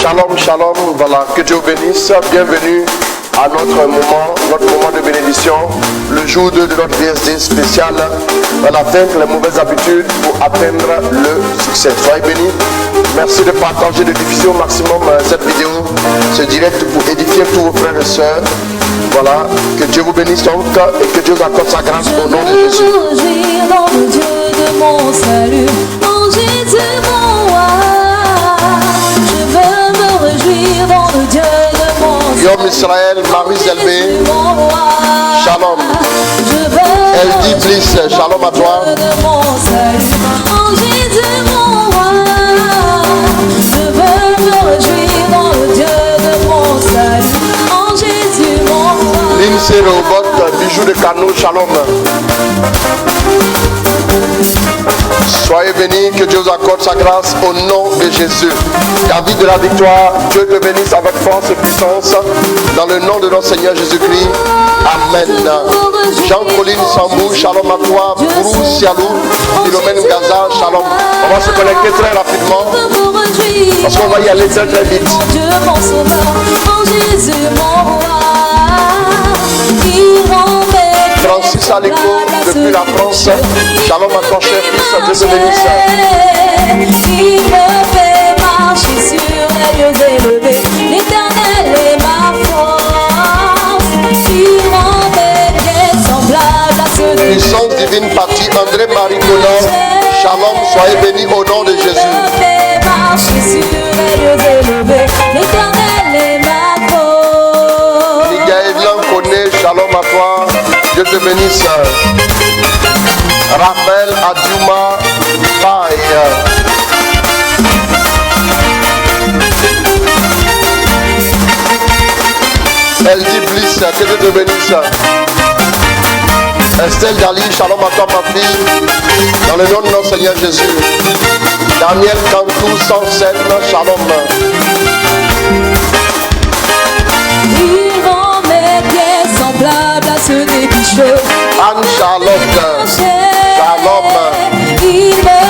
Shalom, shalom, voilà, que Dieu bénisse, bienvenue à notre moment de bénédiction, le jour 2 de notre VSD spécial, on vaincre les mauvaises habitudes pour atteindre le succès. Soyez bénis, merci de partager, de diffuser au maximum cette vidéo, ce direct pour édifier tous vos frères et sœurs. Voilà, que Dieu vous bénisse donc et que Dieu vous accorde sa grâce au nom de Jésus. Dans le Dieu de mon salut, mon Jésus mon roi. Je veux me réjouir dans le Dieu de mon salut. Yom Israël, Marie Zelbé, shalom. Elle dit Bliss, shalom à toi. En Jésus mon roi. Je veux me réjouir dans le Dieu de mon salut. En Jésus mon roi. Lindsay Robot, bijou de Cano, shalom. Soyez bénis, que Dieu vous accorde sa grâce au nom de Jésus. David de la victoire, Dieu te bénisse avec force et puissance dans le nom de notre Seigneur Jésus-Christ. Amen. Jean-Pauline Sambou, shalom à toi. Bourou Sialou, Philomène Gaza, shalom. On va se connecter très rapidement parce qu'on va y aller très très vite. Mon Dieu, mon sauveur, mon Jésus, mon roi. Il rend mes Francis Aléco, depuis la France, shalom à ton cher fils, Dieu te bénisse. Il me fait marcher sur les lieux élevés. L'Éternel est ma force. Il rend mes pieds semblables à ceux de Puissance divine partie, André Marie Conan, shalom, soyez bénis au nom de Jésus. Il me fait marcher sur les lieux élevés. L'Éternel est ma force. Miguel Lancone, shalom à toi, Dieu te bénisse. Raphaël Adjouma, bye. Elle dit Bliss, que Dieu te bénisse. Estelle Dali, shalom à toi ma fille, dans le nom de notre Seigneur Jésus. Daniel Cantou, sans scène, shalom. Il rend mes pieds semblables à ceux des bicheux. Anne Charlotte, shalom. Il me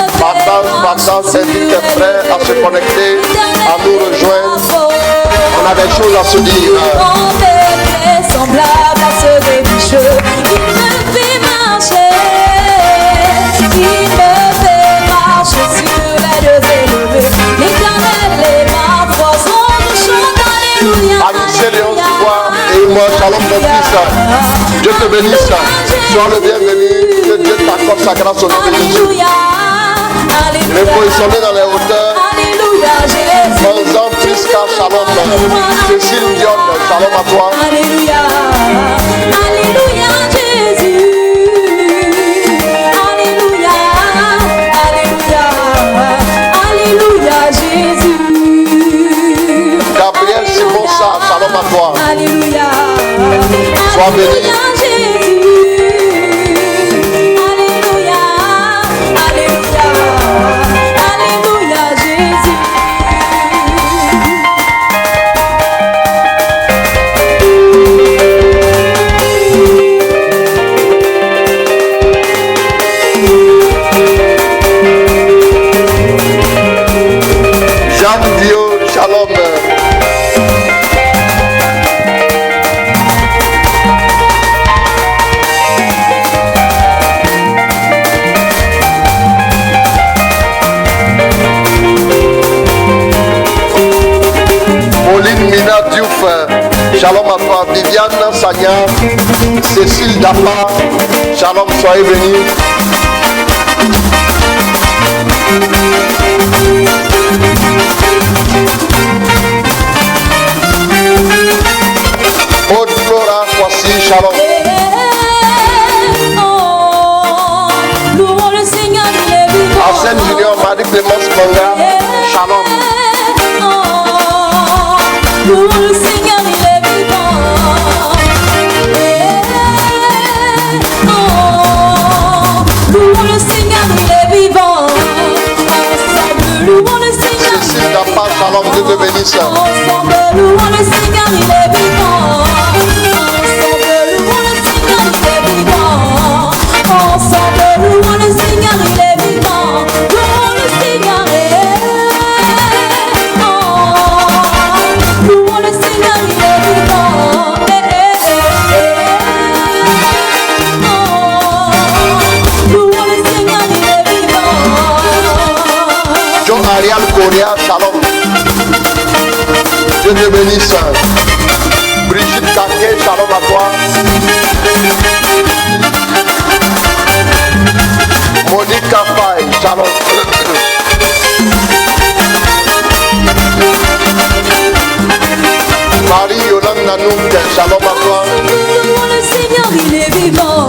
Partance, invite tes frères à se connecter, à nous rejoindre. On a des choses à se dire. Il rend mes pieds semblables à ceux des bicheux. Il me fait marcher. Il me fait marcher sur les lieux élevés. L'Éternel est ma force. On chante alléluia. Anissé Léon Dubois et moi, shalom mon fils. Dieu te bénisse. Sois le bienvenu. Que Dieu t'accorde sa grâce au nom de Jésus. Alléluia. Alléluia. Repositionné dans les hauteurs. Alléluia, Jésus. Manzan Priska, shalom. Cécile Dion, shalom à toi. Alléluia. Alléluia, Jésus. Alléluia. Alléluia. Alléluia, Jésus. Gabriel Simonsa, shalom à toi. Alléluia. Sois béni. Alléluia, Jésus. Alléluia. Alléluia. Alléluia, Jésus. Jeanne Dio, shalom. Pauline Mina Diouf, shalom à toi. Viviane Sagna, Cécile Dapa, shalom, soyez bénis. Aude Flora, voici, shalom. Louons le Seigneur, il est vivant. Arsène Junior, Marie Clémence Manga, shalom. Louons le Seigneur, il est vivant. Louons le Seigneur, il est vivant. Ensemble, louons le Seigneur. Cécile Dapa, shalom, Dieu te bénisse. Ensemble, louons le Seigneur, il est vivant. Ensemble, louons le Seigneur, il est vivant. Ensemble, louons le Seigneur, il est vivant. Louons le Seigneur, Andrea, shalom. Dieu te bénisse. Brigitte Kaké, shalom à toi. Monique Kafaï, shalom. Marie Yolande Nanouk, shalom à toi. Louons le Seigneur, il est vivant.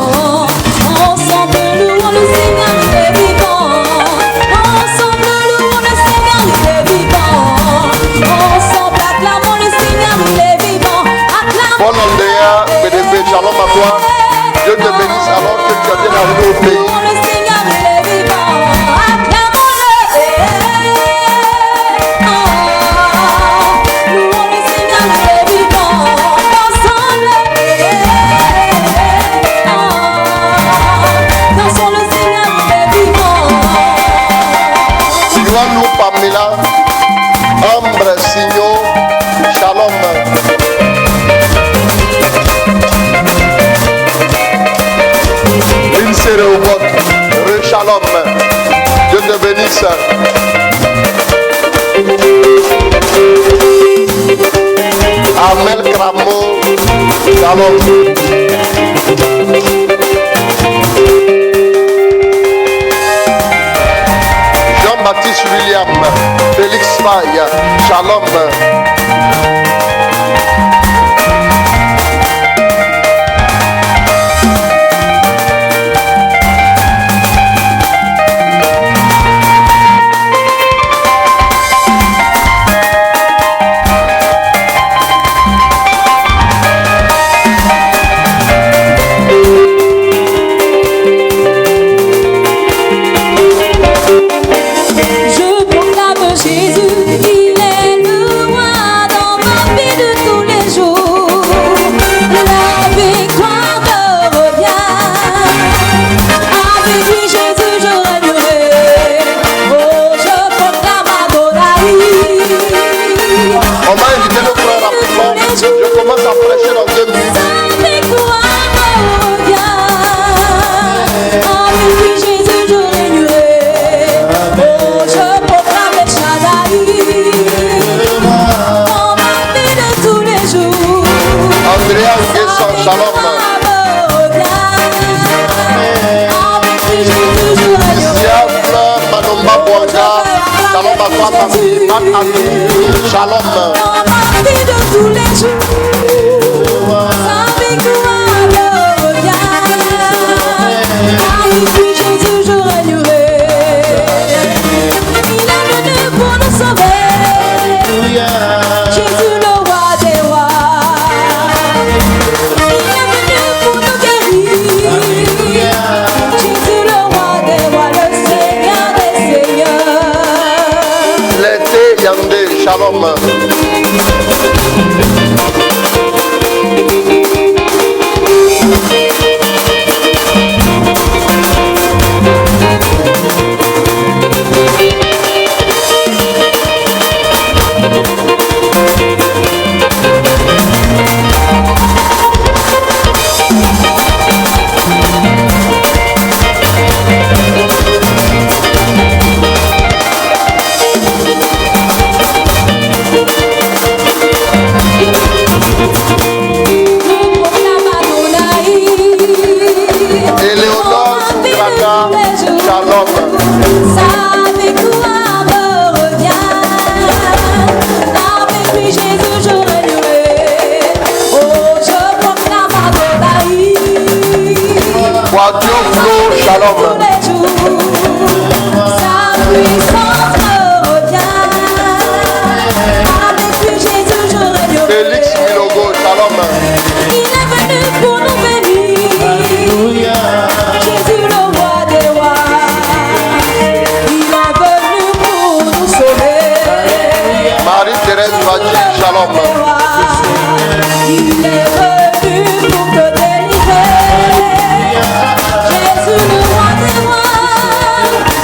Ensemble, louons le Seigneur, il est vivant. Ensemble, louons le Seigneur, il est vivant. Ensemble, acclamons le Seigneur, il est vivant. Bon Andrea, BDP, shalom à toi. Dieu te bénisse alors que tu as bien arrivé au pays. Louons le Seigneur, il est vivant. Acclamons-le. Louons le Seigneur, il est vivant. Ensemble. Dansons le Seigneur, il est vivant. Siouanou Pamela, Ambre Signo, shalom. Shalom. Dieu te bénisse. Amel Kramo. Shalom. Jean-Baptiste William. Félix Faye. Shalom. Shalom. Dans ma vie de tous les jours, sa victoire revient. Car ici Jésus je régnerai. Il est venu pour nous sauver. Jésus le roi des rois. Il est venu pour nous guérir. Jésus le roi des rois, le Seigneur des seigneurs. L'été Yandé, shalom. Shalom. Sa puissance revient. Avec lui Jésus je régnerai. Félix Milogo, shalom. Il est venu pour nous bénir. Jésus le roi des rois. Il est venu pour nous sauver. Marie-Thérèse Vadji, shalom. Il est venu pour te délivrer. Jésus le roi des rois.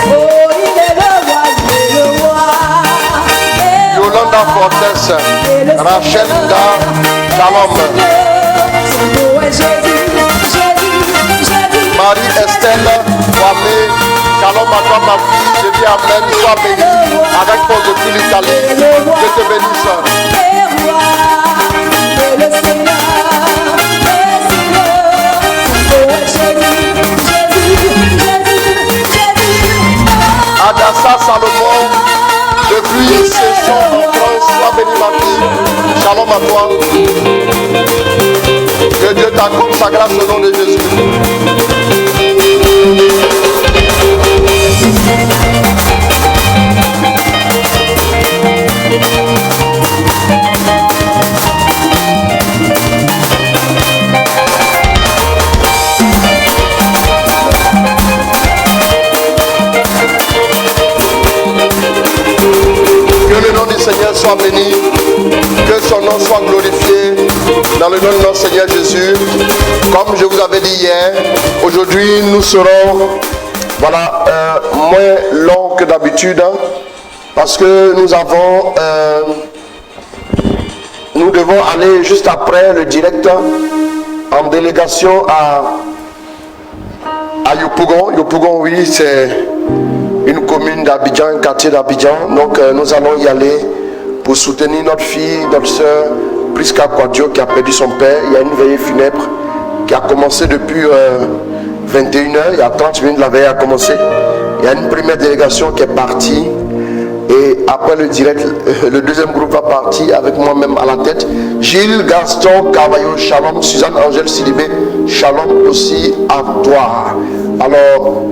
Oh, il est le roi, il est le roi. Yolanda Fortes, Rachel Da, shalom. Son nom est Jésus, Jésus, Jésus. Marie-Estelle Kwame, Shalom à toi ma fille. Je dis amen. Sois béni avec force depuis l'Italie. Je te bénisse. Le Seigneur, Adassa Salomon, depuis ses champs en France, sois béni ma fille. Shalom à toi. Que Dieu t'accorde sa grâce au nom de Jésus. Que le nom du Seigneur soit béni, que son nom soit glorifié dans le nom de notre Seigneur Jésus. Comme je vous avais dit hier, aujourd'hui nous serons moins longs que d'habitude parce que nous devons aller juste après le direct en délégation à Yopougon. Yopougon, oui, c'est une commune d'Abidjan, un quartier d'Abidjan. Donc nous allons y aller pour soutenir notre fille, notre soeur Priska Kwadjo qui a perdu son père. Il y a une veillée funèbre qui a commencé depuis 21h. Il y a 30 minutes, la veillée a commencé. Il y a une première délégation qui est partie. Et après le direct, le deuxième groupe va partir avec moi-même à la tête. Gilles, Gaston, Carvalho, Shalom, Suzanne, Angèle, Sidibé, Shalom aussi à toi. Alors,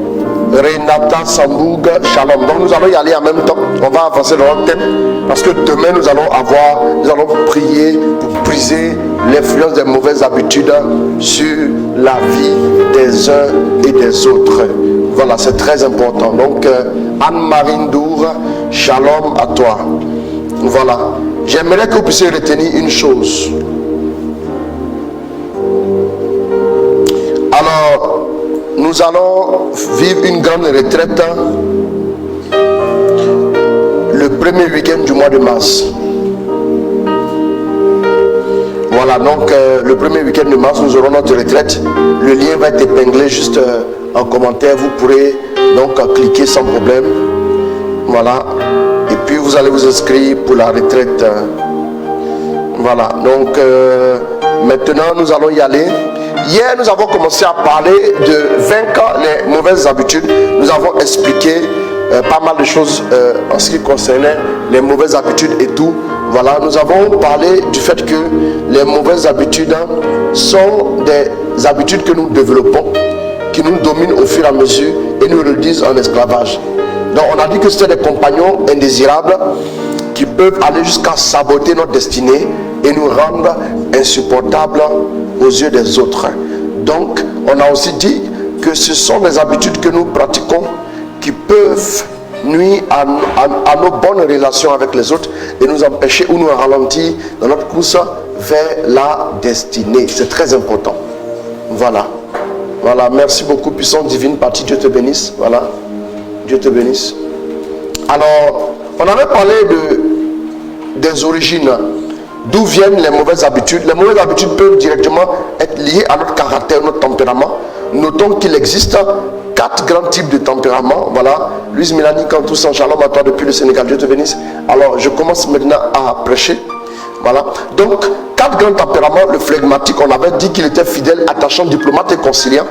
Renata, Samboug, Shalom. Donc nous allons y aller en même temps. On va avancer dans notre thème parce que demain nous allons prier pour briser l'influence des mauvaises habitudes sur la vie des uns et des autres. Voilà, c'est très important. Donc Anne-Marie Ndour, Shalom à toi. Voilà. J'aimerais que vous puissiez retenir une chose. Alors, nous allons vivre une grande retraite le premier week-end du mois de mars. Voilà, donc le premier week-end de mars, nous aurons notre retraite. Le lien va être épinglé juste en commentaire. Vous pourrez donc cliquer sans problème. Voilà. Et puis vous allez vous inscrire pour la retraite. Voilà, donc maintenant nous allons y aller. Hier, nous avons commencé à parler de vaincre les mauvaises habitudes. Nous avons expliqué pas mal de choses en ce qui concernait les mauvaises habitudes et tout. Voilà, nous avons parlé du fait que les mauvaises habitudes sont des habitudes que nous développons, qui nous dominent au fur et à mesure et nous réduisent en esclavage. Donc on a dit que c'était des compagnons indésirables qui peuvent aller jusqu'à saboter notre destinée et nous rendre insupportables aux yeux des autres. Donc on a aussi dit que ce sont des habitudes que nous pratiquons qui peuvent nuire à nos bonnes relations avec les autres et nous empêcher ou nous ralentir dans notre course vers la destinée. C'est très important. Voilà. Voilà, merci beaucoup, puissance divine partie. Dieu te bénisse. Voilà. Dieu te bénisse. Alors, on avait parlé des origines, d'où viennent les mauvaises habitudes. Les mauvaises habitudes peuvent directement être liées à notre caractère, notre tempérament. Notons qu'il existe 4 grands types de tempéraments. Voilà. Louise Mélanie Cantou, sans Shalom à toi depuis le Sénégal. Dieu te bénisse. Alors, je commence maintenant à prêcher. Voilà. Donc, 4 grands tempéraments. Le flegmatique, on avait dit qu'il était fidèle, attachant, diplomate et conciliant.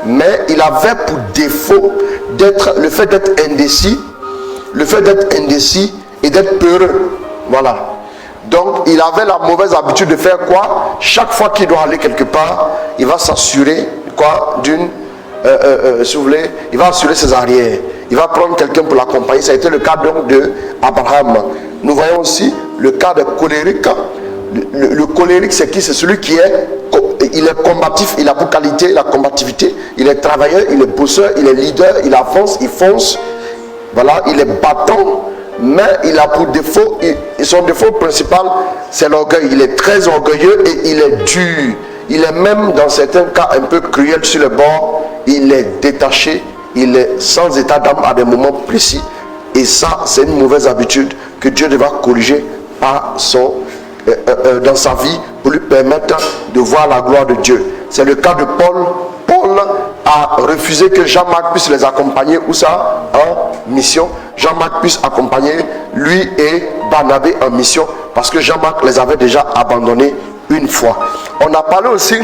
Mais il avait pour défaut le fait d'être indécis. Le fait d'être indécis et d'être peureux. Voilà. Donc, il avait la mauvaise habitude de faire quoi? Chaque fois qu'il doit aller quelque part, il va s'assurer quoi? Si vous voulez, il va assurer ses arrières. Il va prendre quelqu'un pour l'accompagner. Ça a été le cas donc d'Abraham. Nous voyons aussi le cas de colérique. Le colérique, c'est qui? C'est celui qui il est combatif, il a pour qualité la combativité. Il est travailleur, il est bosseur, il est leader, il avance, il fonce. Voilà, il est battant, mais il a pour défaut, et son défaut principal, c'est l'orgueil. Il est très orgueilleux et il est dur. Il est même dans certains cas un peu cruel sur le bord. Il est détaché, il est sans état d'âme à des moments précis. Et ça, c'est une mauvaise habitude que Dieu devra corriger dans sa vie pour lui permettre de voir la gloire de Dieu. C'est le cas de Paul. Paul a refusé que Jean-Marc puisse les accompagner, où ça, en mission. Jean-Marc puisse accompagner lui et Barnabé en mission, parce que Jean-Marc les avait déjà abandonnés une fois. On a parlé aussi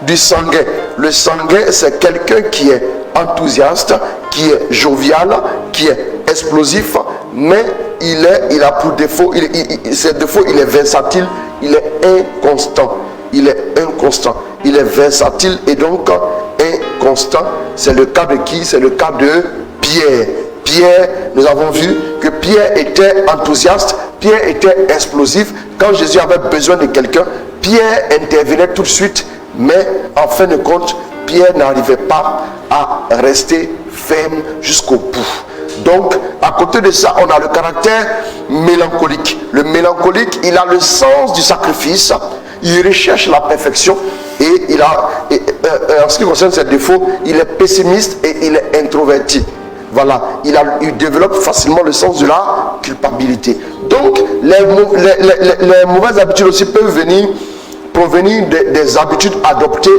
du sanguin. Le sanguin, c'est quelqu'un qui est enthousiaste, qui est jovial, qui est explosif, mais il a pour défaut, ses défauts, il est versatile, il est inconstant. Il est inconstant, il est versatile et donc inconstant. C'est le cas de qui? C'est le cas de Pierre. Pierre, nous avons vu que Pierre était enthousiaste, Pierre était explosif. Quand Jésus avait besoin de quelqu'un, Pierre intervenait tout de suite, mais en fin de compte, Pierre n'arrivait pas à rester ferme jusqu'au bout. Donc, à côté de ça, on a le caractère mélancolique. Le mélancolique, il a le sens du sacrifice, il recherche la perfection et en ce qui concerne ses défauts, il est pessimiste et il est introverti. Voilà, il développe facilement le sens de la culpabilité. Donc, les mauvaises habitudes aussi peuvent provenir des habitudes adoptées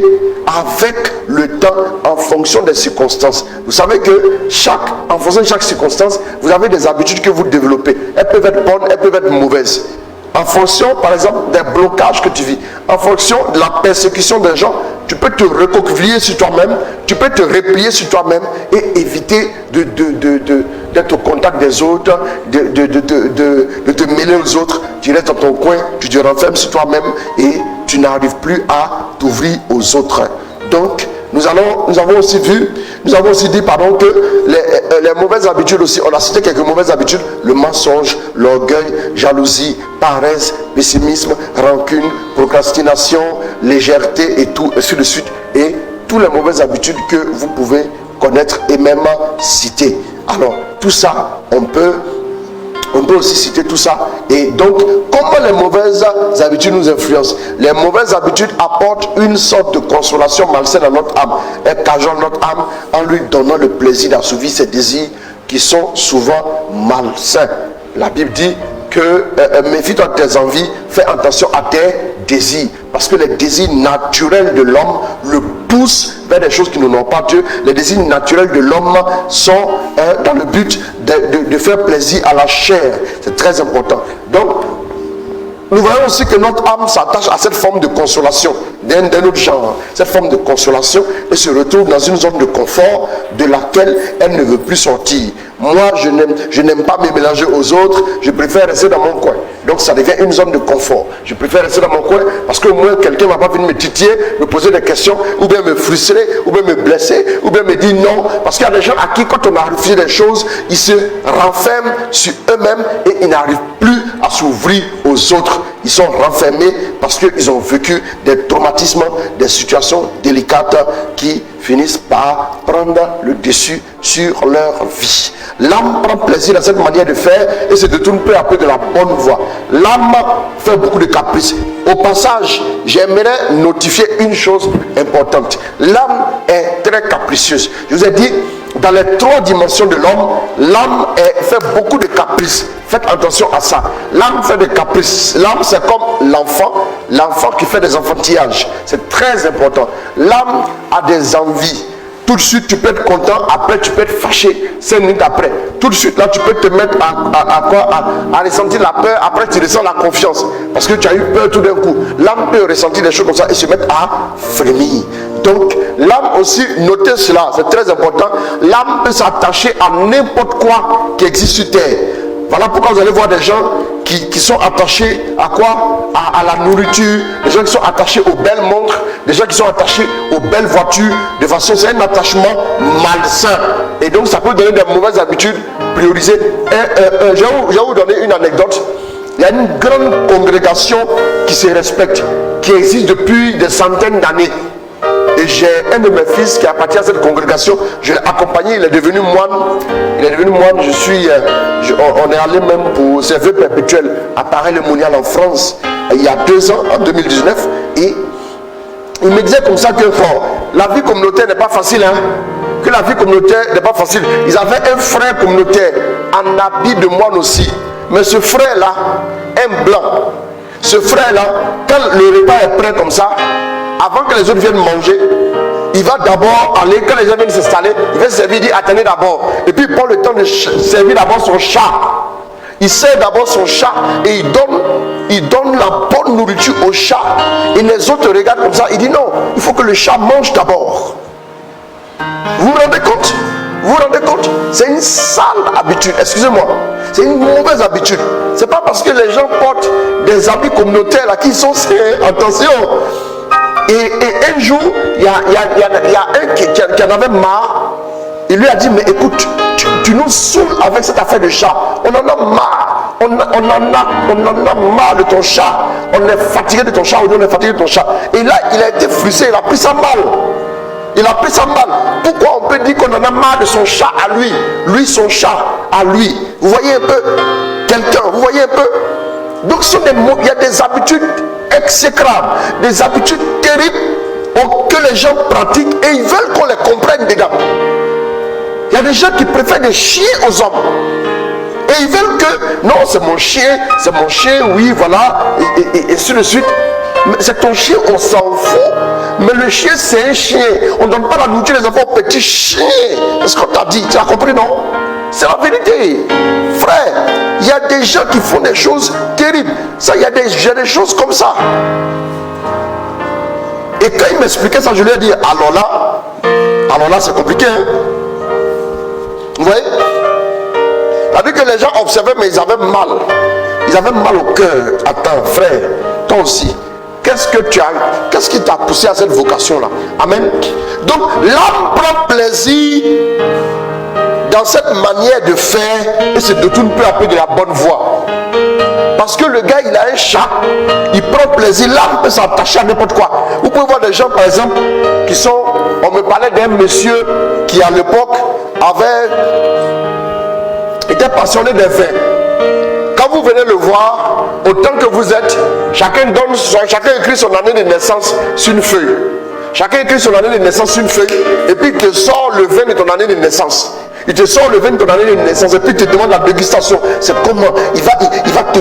avec le temps en fonction des circonstances. Vous savez que en fonction de chaque circonstance, vous avez des habitudes que vous développez. Elles peuvent être bonnes, elles peuvent être mauvaises. En fonction, par exemple, des blocages que tu vis, en fonction de la persécution des gens, tu peux te recoqueviller sur toi-même, tu peux te replier sur toi-même et éviter d'être au contact des autres, de te mêler aux autres. Tu restes dans ton coin, tu te renfermes sur toi-même et tu n'arrives plus à t'ouvrir aux autres. Donc, nous avons aussi dit que les mauvaises habitudes aussi, on a cité quelques mauvaises habitudes: le mensonge, l'orgueil, jalousie, paresse, pessimisme, rancune, procrastination, légèreté et tout, ainsi de suite. Et toutes les mauvaises habitudes que vous pouvez connaître et même citer. Alors, tout ça, on peut aussi citer tout ça. Et donc, comment les mauvaises habitudes nous influencent? Les mauvaises habitudes apportent une sorte de consolation malsaine à notre âme. Elles cajolent notre âme en lui donnant le plaisir d'assouvir ses désirs qui sont souvent malsains. La Bible dit que méfie-toi de tes envies, fais attention à tes désirs. Parce que les désirs naturels de l'homme le poussent vers des choses qui n'ont pas Dieu. Les désirs naturels de l'homme sont dans le but de faire plaisir à la chair. C'est très important. Donc, nous voyons aussi que notre âme s'attache à cette forme de consolation d'un autre genre. Cette forme de consolation et se retrouve dans une zone de confort de laquelle elle ne veut plus sortir. Moi, je n'aime pas me mélanger aux autres, je préfère rester dans mon coin. Donc ça devient une zone de confort. Je préfère rester dans mon coin parce que au moins quelqu'un ne va pas venir me titiller, me poser des questions, ou bien me frustrer, ou bien me blesser, ou bien me dire non. Parce qu'il y a des gens à qui, quand on a refusé des choses, ils se renferment sur eux-mêmes et ils n'arrivent plus à s'ouvrir aux autres. Ils sont renfermés parce qu'ils ont vécu des traumatismes, des situations délicates qui finissent par prendre le dessus sur leur vie. L'âme prend plaisir dans cette manière de faire et se détourne peu à peu de la bonne voie. L'âme fait beaucoup de caprices. Au passage, j'aimerais notifier une chose importante. L'âme est très capricieuse. Je vous ai dit, dans les 3 dimensions de l'homme, l'âme fait beaucoup de caprices. Faites attention à ça. L'âme fait des caprices. L'âme, c'est comme l'enfant qui fait des enfantillages. C'est très important. L'âme a des envies. Tout de suite, tu peux être content. Après, tu peux être fâché. 5 minutes après. Tout de suite, là, tu peux te mettre à ressentir la peur. Après, tu ressens la confiance. Parce que tu as eu peur tout d'un coup. L'âme peut ressentir des choses comme ça et se mettre à frémir. Donc, l'âme aussi, notez cela, c'est très important. L'âme peut s'attacher à n'importe quoi qui existe sur terre. Voilà pourquoi vous allez voir des gens qui sont attachés à quoi? À la nourriture, des gens qui sont attachés aux belles montres, des gens qui sont attachés aux belles voitures. De façon, c'est un attachement malsain. Et donc, ça peut donner des mauvaises habitudes priorisées. Je vais vous donner une anecdote. Il y a une grande congrégation qui se respecte, qui existe depuis des centaines d'années. Et j'ai un de mes fils qui appartient à cette congrégation. Je l'ai accompagné, il est devenu moine. On est allé même pour ses vœux perpétuels à Paris-le-Monial en France, il y a 2 ans, en 2019. Et il me disait comme ça que la vie communautaire n'est pas facile. Que la vie communautaire n'est pas facile. Ils avaient un frère communautaire en habit de moine aussi. Mais ce frère-là, un blanc, ce frère-là, quand le repas est prêt comme ça, avant que les autres viennent manger, il va d'abord aller, quand les gens viennent s'installer, il va servir, il dit attendez d'abord. Et puis il prend le temps de servir d'abord son chat. Il sert d'abord son chat et il donne la bonne nourriture au chat. Et les autres regardent comme ça. Il dit non, il faut que le chat mange d'abord. Vous vous rendez compte? Vous vous rendez compte? C'est une sale habitude. Excusez-moi. C'est une mauvaise habitude. C'est pas parce que les gens portent des habits communautaires là qui sont attention. Et un jour, il y a un qui en avait marre. Il lui a dit, mais écoute, tu nous saoules avec cette affaire de chat. On en a marre. On en a marre de ton chat. On est fatigué de ton chat. On est fatigué de ton chat. Et là, il a été frustré. Il a pris ça mal. Il a pris ça mal. Pourquoi on peut dire qu'on en a marre de son chat à lui? Lui, son chat à lui. Vous voyez un peu quelqu'un, vous voyez un peu. Donc il y a des habitudes exécrables, des habitudes terribles que les gens pratiquent et ils veulent qu'on les comprenne dedans. Il y a des gens qui préfèrent des chiens aux hommes. Et ils veulent que, non, c'est mon chien, oui, voilà, et ainsi de suite. Mais c'est ton chien, on s'en fout. Mais le chien, c'est un chien. On ne donne pas la nourriture des enfants aux petits chiens. C'est ce qu'on t'a dit. Tu as compris, non? C'est la vérité. Frère, il y a des gens qui font des choses terribles. Ça, il y a des choses comme ça. Et quand il m'expliquait ça, je lui ai dit, alors là, c'est compliqué. Hein? Vous voyez? C'est-à-dire que les gens observaient, mais ils avaient mal. Ils avaient mal au cœur. Attends, frère, toi aussi. Qu'est-ce qui t'a poussé à cette vocation-là? Amen. Donc, l'âme prend plaisir dans cette manière de faire et se détourne peu à peu de la bonne voie. Parce que le gars, il a un chat, il prend plaisir, l'âme peut s'attacher à n'importe quoi. Vous pouvez voir des gens, par exemple, qui sont... On me parlait d'un monsieur qui, à l'époque, était passionné des vins. Quand vous venez le voir, autant que vous êtes, chacun écrit son année de naissance sur une feuille. Chacun écrit son année de naissance sur une feuille et puis il te sort le vin de ton année de naissance. Il te sort le vin de ton année de naissance et puis il te demande la dégustation. C'est comment? Il va te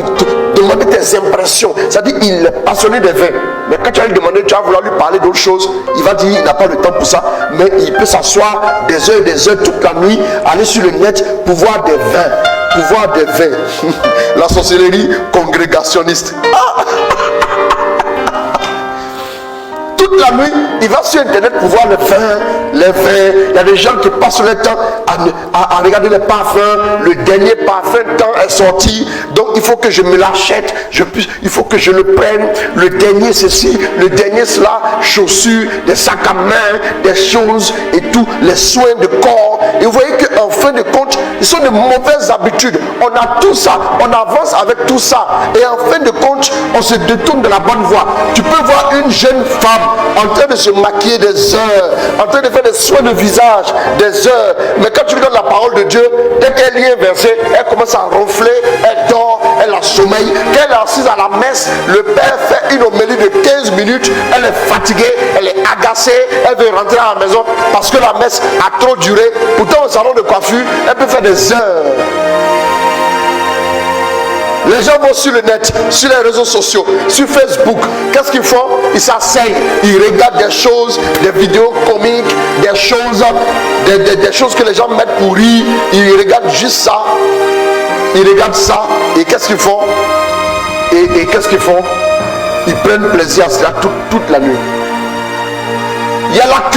demander tes impressions. C'est-à-dire qu'il est passionné des vins. Mais quand tu vas lui demander, tu vas vouloir lui parler d'autre chose, il va dire qu'il n'a pas le temps pour ça. Mais il peut s'asseoir des heures toute la nuit, aller sur le net pour voir des vins. Pour voir des vins. La sorcellerie congrégationniste. Toute la nuit, il va sur internet pour voir les vins. Il y a des gens qui passent le temps à regarder les parfums. Le dernier parfum temps est sorti. Donc il faut que je me l'achète. Il faut que je le prenne. Le dernier ceci, le dernier cela. Chaussures, des sacs à main, des choses et tout. Les soins de corps. Et vous voyez qu'en fin de compte, ce sont de mauvaises habitudes. On a tout ça. On avance avec tout ça. Et en fin de compte, on se détourne de la bonne voie. Tu peux voir une jeune femme en train de se maquiller des heures, en train de faire des soins de visage des heures, mais quand tu lui donnes la parole de Dieu, dès qu'elle lit un verset, elle commence à ronfler, elle dort, elle a sommeil. Quand elle est assise à la messe, le père fait une homélie de 15 minutes, elle est fatiguée, elle est agacée, elle veut rentrer à la maison parce que la messe a trop duré. Pourtant au salon de coiffure, elle peut faire des heures. Les gens vont sur le net, sur les réseaux sociaux, sur Facebook. Qu'est-ce qu'ils font? Ils s'asseyent, ils regardent des choses, des vidéos comiques, des choses que les gens mettent pour rire. Ils regardent juste ça. Ils regardent ça. Et qu'est-ce qu'ils font? Et qu'est-ce qu'ils font? Ils prennent plaisir à cela toute la nuit. Il y a la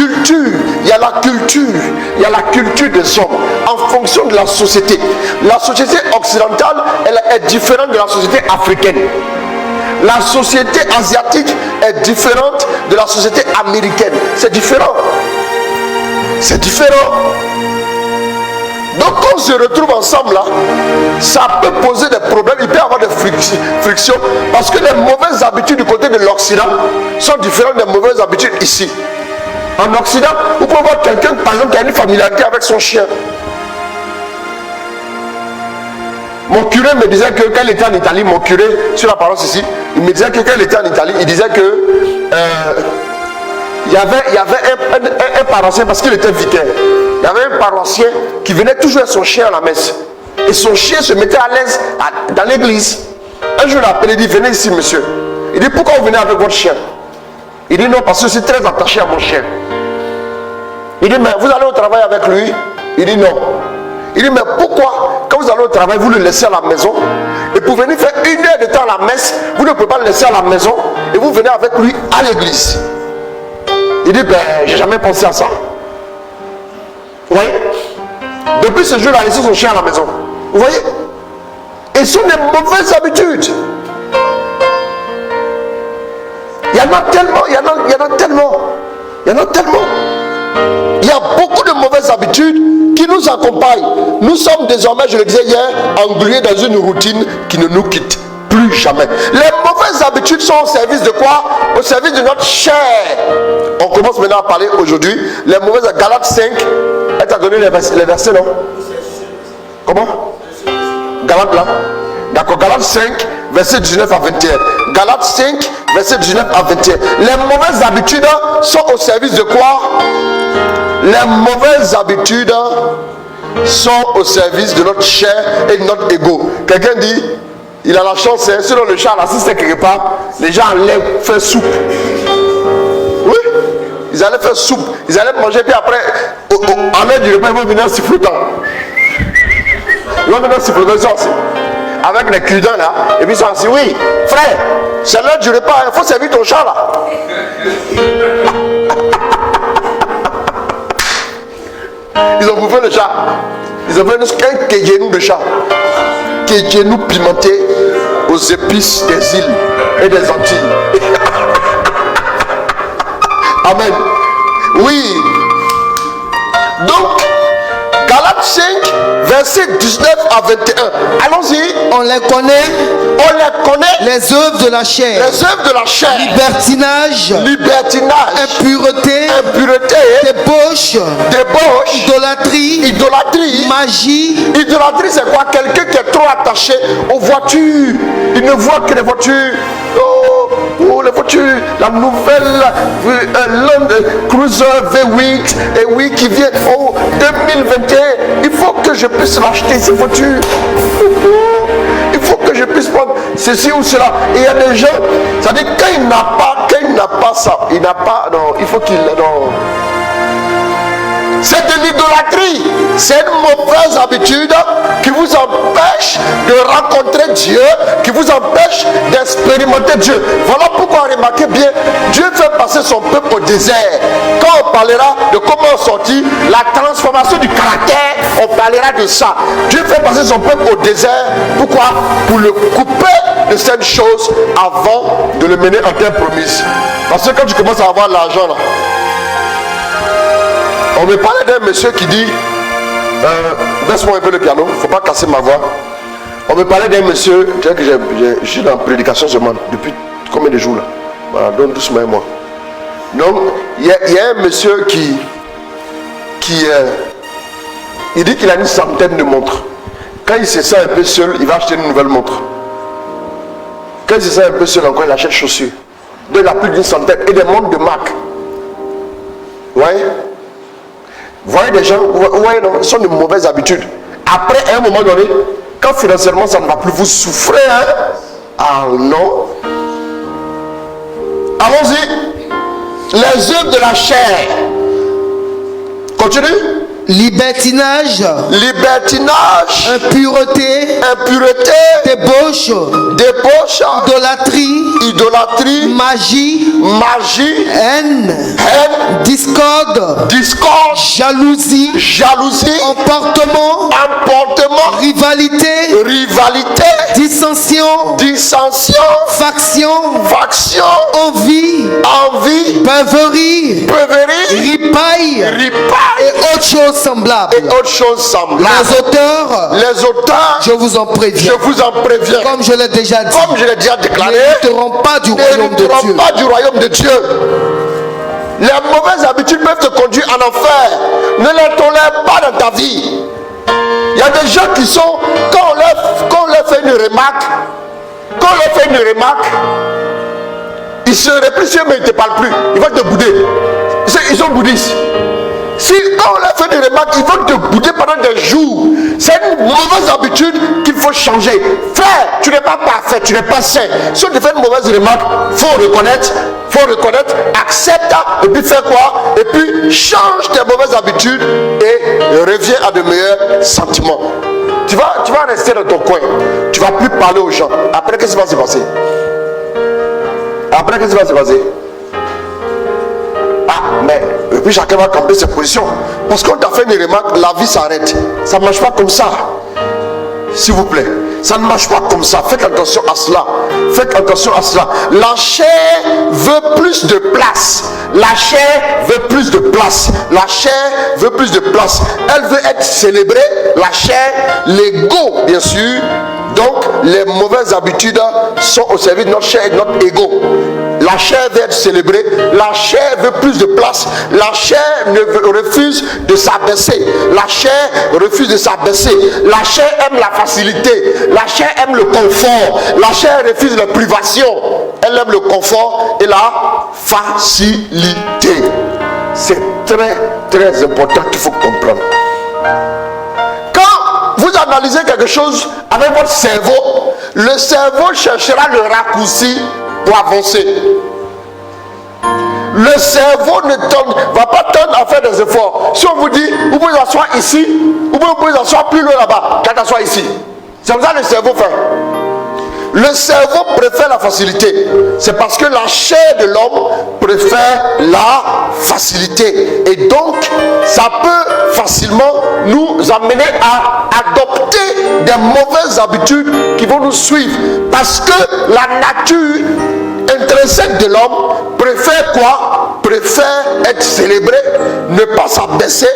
culture des hommes en fonction de la société. La société occidentale, elle est différente de la société africaine. La société asiatique est différente de la société américaine. C'est différent. C'est différent. Donc quand on se retrouve ensemble là, ça peut poser des problèmes, il peut y avoir des frictions parce que les mauvaises habitudes du côté de l'Occident sont différentes des mauvaises habitudes ici. En Occident, vous pouvez voir quelqu'un par exemple qui a une familiarité avec son chien. Mon curé me disait que quand il était en Italie, mon curé sur la parole ici, il me disait que quand il était en Italie, il disait que il y avait un paroissien, parce qu'il était vicaire, il y avait un paroissien qui venait toujours avec son chien à la messe. Et son chien se mettait à l'aise dans l'église. Un jour il a appelé, il dit venez ici monsieur. Il dit pourquoi vous venez avec votre chien? Il dit non parce que je suis très attaché à mon chien. Il dit, mais vous allez au travail avec lui? Il dit non. Il dit, mais pourquoi, quand vous allez au travail, vous le laissez à la maison et pour venir faire 1 heure de temps à la messe, vous ne pouvez pas le laisser à la maison et vous venez avec lui à l'église? Il dit, ben, j'ai jamais pensé à ça. Vous voyez? Depuis ce jour-là, il a laissé son chien à la maison. Vous voyez? Et ce sont des mauvaises habitudes. Il y en a tellement, il y en a tellement. Il y en a tellement. Il y a beaucoup de mauvaises habitudes qui nous accompagnent. Nous sommes désormais, je le disais hier, englués dans une routine qui ne nous quitte plus jamais. Les mauvaises habitudes sont au service de quoi? Au service de notre chair. On commence maintenant à parler aujourd'hui. Les mauvaises, Galates 5. Elle t'a donné les versets, non? Comment? Galates là. D'accord, Galates 5, verset 19 à 21. Galates 5, verset 19 à 21. Les mauvaises habitudes sont au service de quoi? Les mauvaises habitudes sont au service de notre chair et de notre ego. Quelqu'un dit, il a la chance, hein, selon le chat, là, si c'est quelque part, les gens allaient faire soupe. Oui, ils allaient faire soupe. Ils allaient manger, puis après, en l'air du repas, ils vont venir en sifflotant. Ils vont venir en sifflotant, ça aussi. Avec les cudins là, et puis ils sont assis. Oui, frère, c'est l'heure du repas, il faut servir ton chat là. Ils ont bouffé le chat. Ils ont fait un kégenou de chat. Kégenou pimenté aux épices des îles et des Antilles. Amen. Oui. Donc, Galates 5, verset 19 à 21. Allons-y. On les connaît. On les connaît. Les œuvres de la chair. Les œuvres de la chair. Libertinage. Libertinage. Impureté. Impureté. Débauche. Débauche. Idolâtrie. Idolâtrie. Magie. Idolâtrie, c'est quoi? Quelqu'un qui est trop attaché aux voitures. Il ne voit que les voitures. Oh, les voitures. La nouvelle Land Cruiser V8. Et oui, qui vient. Oh, 2021. Il faut que je puisse l'acheter, ces voitures. Il faut que je puisse prendre ceci ou cela. Et il y a des gens, ça dit quand il n'a pas ça, il n'a pas, non, il faut qu'il, non. C'est de l'idolâtrie. C'est une mauvaise habitude qui vous empêche de rencontrer Dieu, qui vous empêche d'expérimenter Dieu. Voilà pourquoi, remarquez bien, Dieu fait passer son peuple au désert. Quand on parlera de comment sortir, la transformation du caractère, on parlera de ça. Dieu fait passer son peuple au désert. Pourquoi? Pour le couper de cette chose avant de le mener en terre promise. Parce que quand tu commences à avoir l'argent là, on me parlait d'un monsieur qui dit, baisse-moi un peu le piano, il ne faut pas casser ma voix. On me parlait d'un monsieur, tu sais que je suis dans la prédication seulement, depuis combien de jours là? Voilà, donne doucement et moi. Donc, il y a un monsieur qui il dit qu'il a une centaine de montres. Quand il se sent un peu seul, il va acheter une nouvelle montre. Quand il se sent un peu seul encore, il achète chaussures. Donc il a plus d'une centaine et des montres de marque. Vous voyez? Vous voyez des gens, ouais, non, ce sont de mauvaises habitudes. Après, à un moment donné, quand financièrement ça ne va plus, vous souffrez, hein? Ah non. Allons-y. Les œuvres de la chair. Continue. Libertinage. Libertinage. Impureté. Impureté. Débauche. Débauche. Idolâtrie. Idolâtrie. Magie. Magie. Haine. Haine. Discorde. Discorde. Jalousie. Jalousie. Emportement. Emportement. Rivalité. Rivalité. Dissension. Dissension. Faction. Faction. Envie. Envie. Beuverie. Beuverie. Ripaille. Ripaille. Et autres choses semblables. Et autres choses semblables. Les auteurs, je vous en préviens. Comme je l'ai déjà dit. Comme je l'ai déjà déclaré. N'hériteront pas du royaume de Dieu. Pas du royaume de Dieu. Les mauvaises habitudes peuvent te conduire en enfer. Ne les tolère pas dans ta vie. Il y a des gens qui sont, quand on leur fait une remarque, ils se réplient mais ils ne te parlent plus. Ils vont te bouder. Ils sont bouddhistes. Si on leur fait des remarques, ils vont te bouder pendant des jours. C'est une mauvaise habitude qu'il faut changer. Frère, tu n'es pas parfait, tu n'es pas saint. Si on te fait une mauvaise remarque, il faut reconnaître, faut reconnaître, accepte et puis fais quoi? Et puis change tes mauvaises habitudes et reviens à de meilleurs sentiments. Tu vas rester dans ton coin. Tu ne vas plus parler aux gens. Après, qu'est-ce qui va se passer? Après, qu'est-ce qui va se passer? Ah, mais et puis chacun va camper ses positions. Parce qu'on t'a fait une remarque, la vie s'arrête. Ça ne marche pas comme ça. S'il vous plaît, ça ne marche pas comme ça. Faites attention à cela. Faites attention à cela. La chair veut plus de place. La chair veut plus de place. La chair veut plus de place. Elle veut être célébrée. La chair, l'ego, bien sûr. Donc, les mauvaises habitudes sont au service de notre chair et de notre ego. La chair veut être célébrée. La chair veut plus de place. La chair refuse de s'abaisser. La chair refuse de s'abaisser. La chair aime la facilité. La chair aime le confort. La chair refuse la privation. Elle aime le confort et la facilité. C'est très, très important qu'il faut comprendre. Quand vous analysez quelque chose avec votre cerveau, le cerveau cherchera le raccourci pour avancer. Le cerveau ne va pas tendre à faire des efforts. Si on vous dit, vous pouvez vous asseoir ici, ou vous pouvez vous asseoir plus loin là-bas, qu'à t'asseoir ici. C'est comme ça que le cerveau fait. Le cerveau préfère la facilité. C'est parce que la chair de l'homme préfère la facilité. Et donc, ça peut facilement nous amener à adopter des mauvaises habitudes qui vont nous suivre. Parce que la nature intrinsèque de l'homme préfère quoi? Préfère être célébré, ne pas s'abaisser.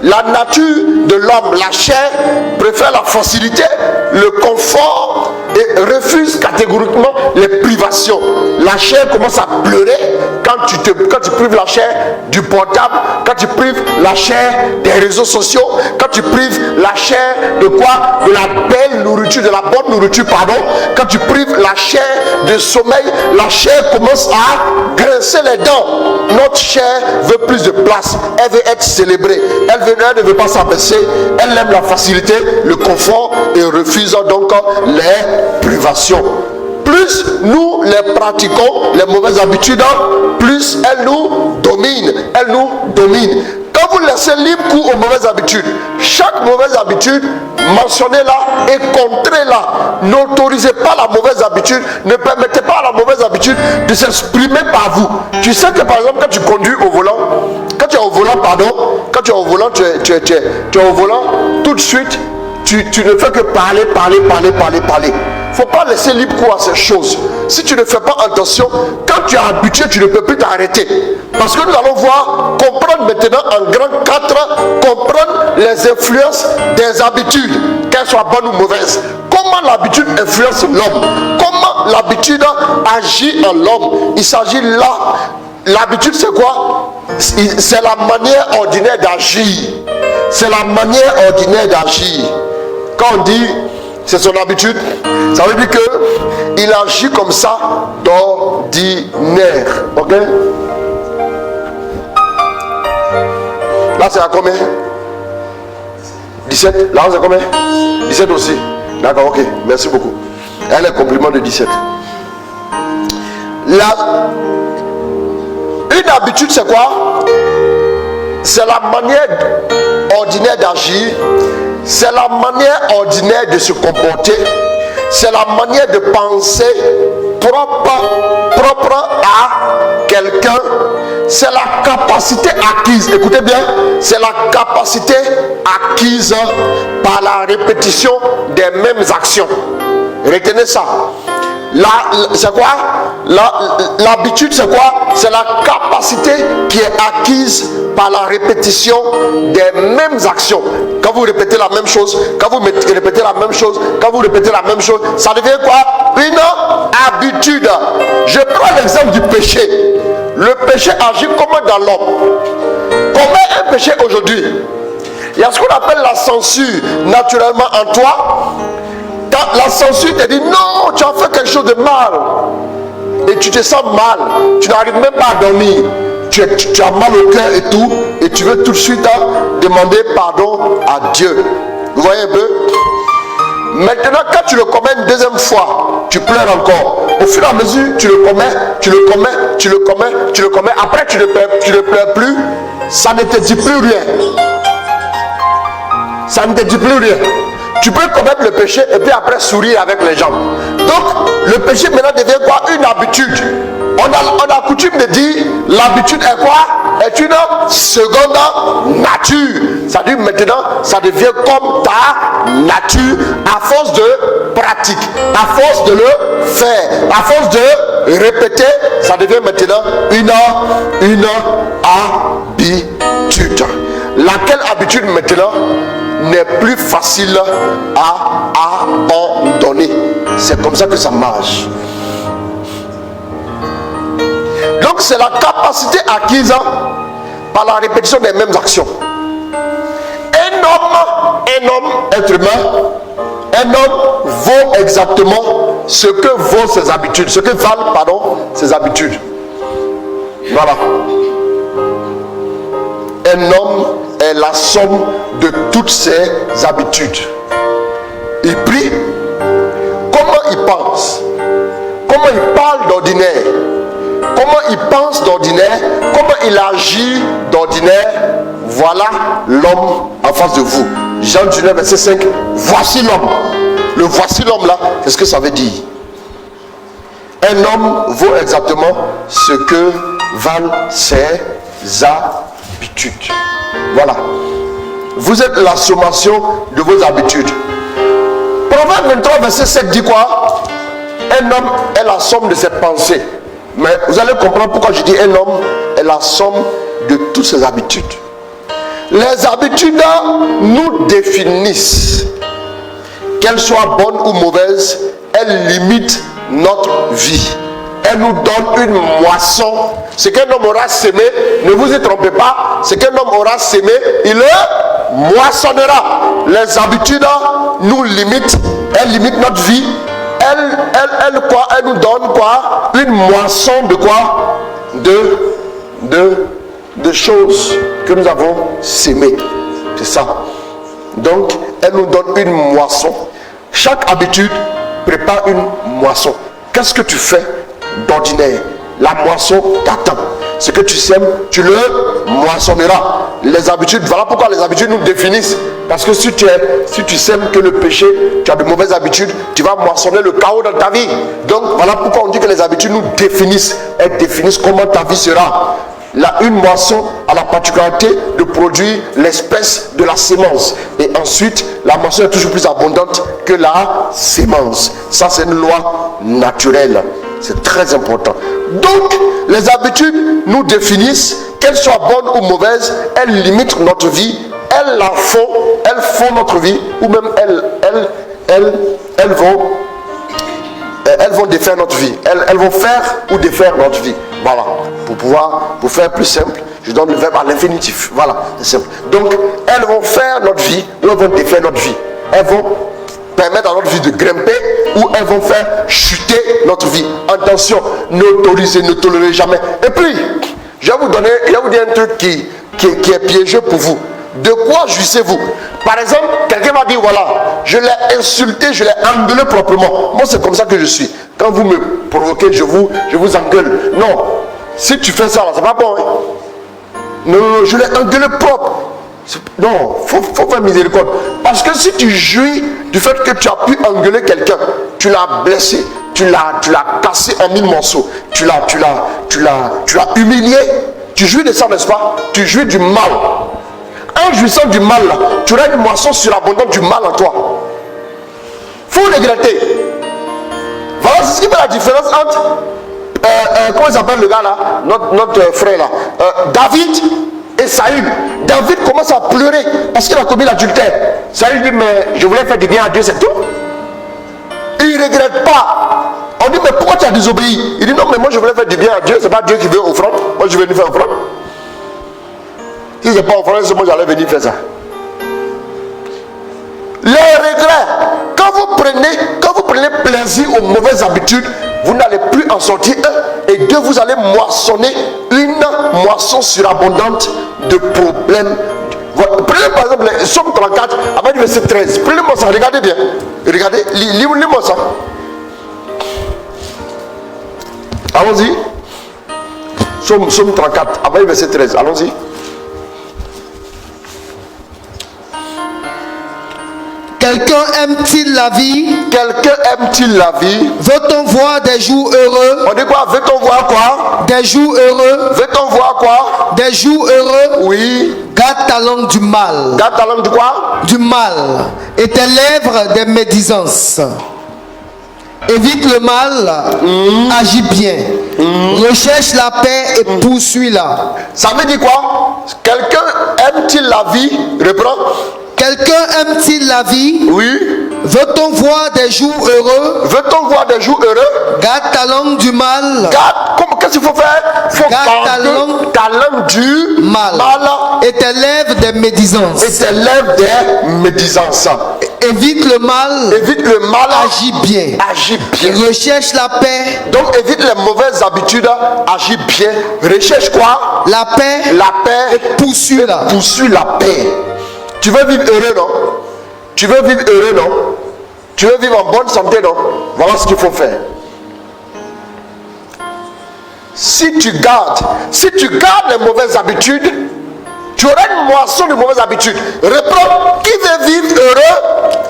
La nature de l'homme, la chair, préfère la facilité, le confort et refuse catégoriquement les privations. La chair commence à pleurer quand tu prives la chair du portable, quand tu prives la chair des réseaux sociaux, quand tu prives la chair de quoi? De la belle nourriture, de la bonne nourriture, pardon. Quand tu prives la chair de sommeil, la chair commence à grincer les dents. Notre chair veut plus de place, elle veut être célébrée, elle ne veut pas s'abaisser, elle aime la facilité, le confort et refuse donc les privations. Plus nous les pratiquons, les mauvaises habitudes, plus elles nous dominent, elles nous dominent. Quand vous laissez libre cours aux mauvaises habitudes, chaque mauvaise habitude, mentionnez-la et contrez-la. N'autorisez pas la mauvaise habitude, ne permettez pas à la mauvaise habitude de s'exprimer par vous. Tu sais que par exemple, quand tu conduis au volant, quand tu es au volant, tu es au volant, tout de suite, tu ne fais que parler. Il ne faut pas laisser libre cours à ces choses. Si tu ne fais pas attention, quand tu es habitué, tu ne peux plus t'arrêter. Parce que nous allons comprendre maintenant en grand 4, comprendre les influences des habitudes, qu'elles soient bonnes ou mauvaises. Comment l'habitude influence l'homme? Comment l'habitude agit en l'homme? Il s'agit là. L'habitude, c'est quoi? C'est la manière ordinaire d'agir. C'est la manière ordinaire d'agir. Quand on dit c'est son habitude, ça veut dire qu'il agit comme ça d'ordinaire. Ok? Là, c'est à combien? 17. Là, c'est combien? 17 aussi. D'accord, ok. Merci beaucoup. Elle est compliment de 17. Une habitude, c'est quoi? C'est la manière ordinaire d'agir. C'est la manière ordinaire de se comporter. C'est la manière de penser propre à quelqu'un. C'est la capacité acquise. Écoutez bien, c'est la capacité acquise par la répétition des mêmes actions. Retenez ça. C'est quoi? L'habitude, c'est quoi? C'est la capacité qui est acquise par la répétition des mêmes actions. Quand vous répétez la même chose, quand vous répétez la même chose, quand vous répétez la même chose, ça devient quoi? Une habitude. Je prends l'exemple du péché. Le péché agit comment dans l'homme? Comment un péché aujourd'hui? Il y a ce qu'on appelle la censure naturellement en toi. La censure te dit non, tu as fait quelque chose de mal et tu te sens mal, tu n'arrives même pas à dormir, tu as mal au cœur et tout, et tu veux tout de suite demander pardon à Dieu. Vous voyez un peu? Maintenant, quand tu le commets une deuxième fois, tu pleures encore. au fur et à mesure, tu le commets, après tu ne pleures plus, ça ne te dit plus rien. Ça ne te dit plus rien. Tu peux commettre le péché et puis après sourire avec les gens. Donc, le péché maintenant devient quoi? Une habitude. On a coutume de dire, l'habitude est quoi? Est une seconde nature. Ça dit maintenant, ça devient comme ta nature à force de pratique, à force de le faire, à force de répéter, ça devient maintenant une habitude. Laquelle habitude maintenant n'est plus facile à abandonner. C'est comme ça que ça marche. Donc c'est la capacité acquise par la répétition des mêmes actions. Un homme, être humain, un homme vaut exactement ce que vaut ses habitudes, ce que valent, ses habitudes. Voilà. Un homme est la somme de toutes ses habitudes. Il prie, comment il pense, comment il parle d'ordinaire, comment il pense d'ordinaire, comment il agit d'ordinaire. Voilà l'homme en face de vous. Jean 19, verset 5. Voici l'homme. Le voici l'homme là, c'est ce que ça veut dire. Un homme vaut exactement ce que valent ses habitudes. Voilà. Vous êtes la sommation de vos habitudes. Proverbe 23, verset 7 dit quoi? Un homme est la somme de ses pensées. Mais vous allez comprendre pourquoi je dis un homme est la somme de toutes ses habitudes. Les habitudes nous définissent. Qu'elles soient bonnes ou mauvaises, elles limitent notre vie. Elles nous donnent une moisson. Ce qu'un homme aura sémé, ne vous y trompez pas, ce qu'un homme aura sémé, il le moissonnera. Les habitudes nous limitent, elles limitent notre vie. Elles nous donnent quoi? Une moisson de quoi? De choses que nous avons sémées. C'est ça. Donc, elle nous donne une moisson. Chaque habitude prépare une moisson. Qu'est-ce que tu fais d'ordinaire? La moisson t'attend. Ce que tu sèmes, tu le moissonneras. Les habitudes, voilà pourquoi les habitudes nous définissent. Parce que si tu sèmes que le péché, tu as de mauvaises habitudes, tu vas moissonner le chaos dans ta vie. Donc voilà pourquoi on dit que les habitudes nous définissent. Elles définissent comment ta vie sera. Une moisson a la particularité de produire l'espèce de la sémence. Et ensuite, la moisson est toujours plus abondante que la sémence. Ça, c'est une loi naturelle. C'est très important. Donc, les habitudes nous définissent, qu'elles soient bonnes ou mauvaises, elles limitent notre vie, elles font notre vie, ou même elles vont défaire notre vie. Elles vont faire ou défaire notre vie. Voilà. Pour faire plus simple, je donne le verbe à l'infinitif. Voilà, c'est simple. Donc, elles vont faire notre vie ou elles vont défaire notre vie. Elles vont permettre à notre vie de grimper ou elles vont faire chuter notre vie. Attention, ne tolérez jamais. Et puis, je vais vous dire un truc qui est piégeux pour vous. De quoi jouissez-vous? Par exemple, quelqu'un va dire, voilà, je l'ai insulté, je l'ai engueulé proprement. Moi, c'est comme ça que je suis. Quand vous me provoquez, je vous engueule. Non, si tu fais ça, c'est pas bon. Hein? Non, je l'ai engueulé propre. Non, faut faire miséricorde. Parce que si tu jouis du fait que tu as pu engueuler quelqu'un, tu l'as blessé, tu l'as cassé en 1000 morceaux, tu l'as humilié, tu jouis de ça, n'est-ce pas? Tu jouis du mal. En jouissant du mal, là, tu auras une moisson surabondante du mal en toi. Faut regretter. Voilà, c'est ce qui fait la différence entre comment il s'appelle le gars là, notre frère là, David et Saül. David commence à pleurer parce qu'il a commis l'adultère. Saül dit, mais je voulais faire du bien à Dieu, c'est tout. Il ne regrette pas. On dit, mais pourquoi tu as désobéi? Il dit, non, mais moi je voulais faire du bien à Dieu, c'est pas Dieu qui veut offrande. Moi je vais venir faire offrande. Si c'est pas offrande, c'est moi j'allais venir faire ça. Les regrets, quand vous prenez plaisir aux mauvaises habitudes, vous n'allez plus en sortir un. Et deux, vous allez moissonner une moisson surabondante de problèmes. Prenez par exemple les Somme 34, avant du verset 13. Prenez-moi ça, regardez bien. Regardez, lis-moi ça. Allons-y. Psaume 34, après verset 13. Allons-y. Quelqu'un aime-t-il la vie? Quelqu'un aime-t-il la vie? Veut-on voir des jours heureux? On dit quoi? Veut-on voir quoi? Des jours heureux? Veut-on voir quoi? Des jours heureux? Oui. Garde ta langue du mal. Garde ta langue du quoi? Du mal. Et tes lèvres des médisances. Évite le mal, agis bien. Recherche la paix et poursuis-la. Ça veut dire quoi? Quelqu'un aime-t-il la vie? Reprends. Quelqu'un aime-t-il la vie? Oui. Veut-on voir des jours heureux? Veut-on voir des jours heureux? Garde ta langue du mal. Qu'est-ce qu'il faut faire? Il faut Garde ta langue du mal. Et tes lèvres des médisances. Et tes lèvres des médisances. Évite le mal. Évite le mal. Agis bien. Agis bien. Recherche la paix. Donc évite les mauvaises habitudes. Agis bien. Recherche quoi? La paix. La paix. Et poursuis-la. Poursuis la paix. Tu veux vivre heureux, non? Tu veux vivre heureux, non? Tu veux vivre en bonne santé, non? Voilà ce qu'il faut faire. Si tu gardes les mauvaises habitudes, tu auras une moisson de mauvaises habitudes. Reprends. Qui veut vivre heureux?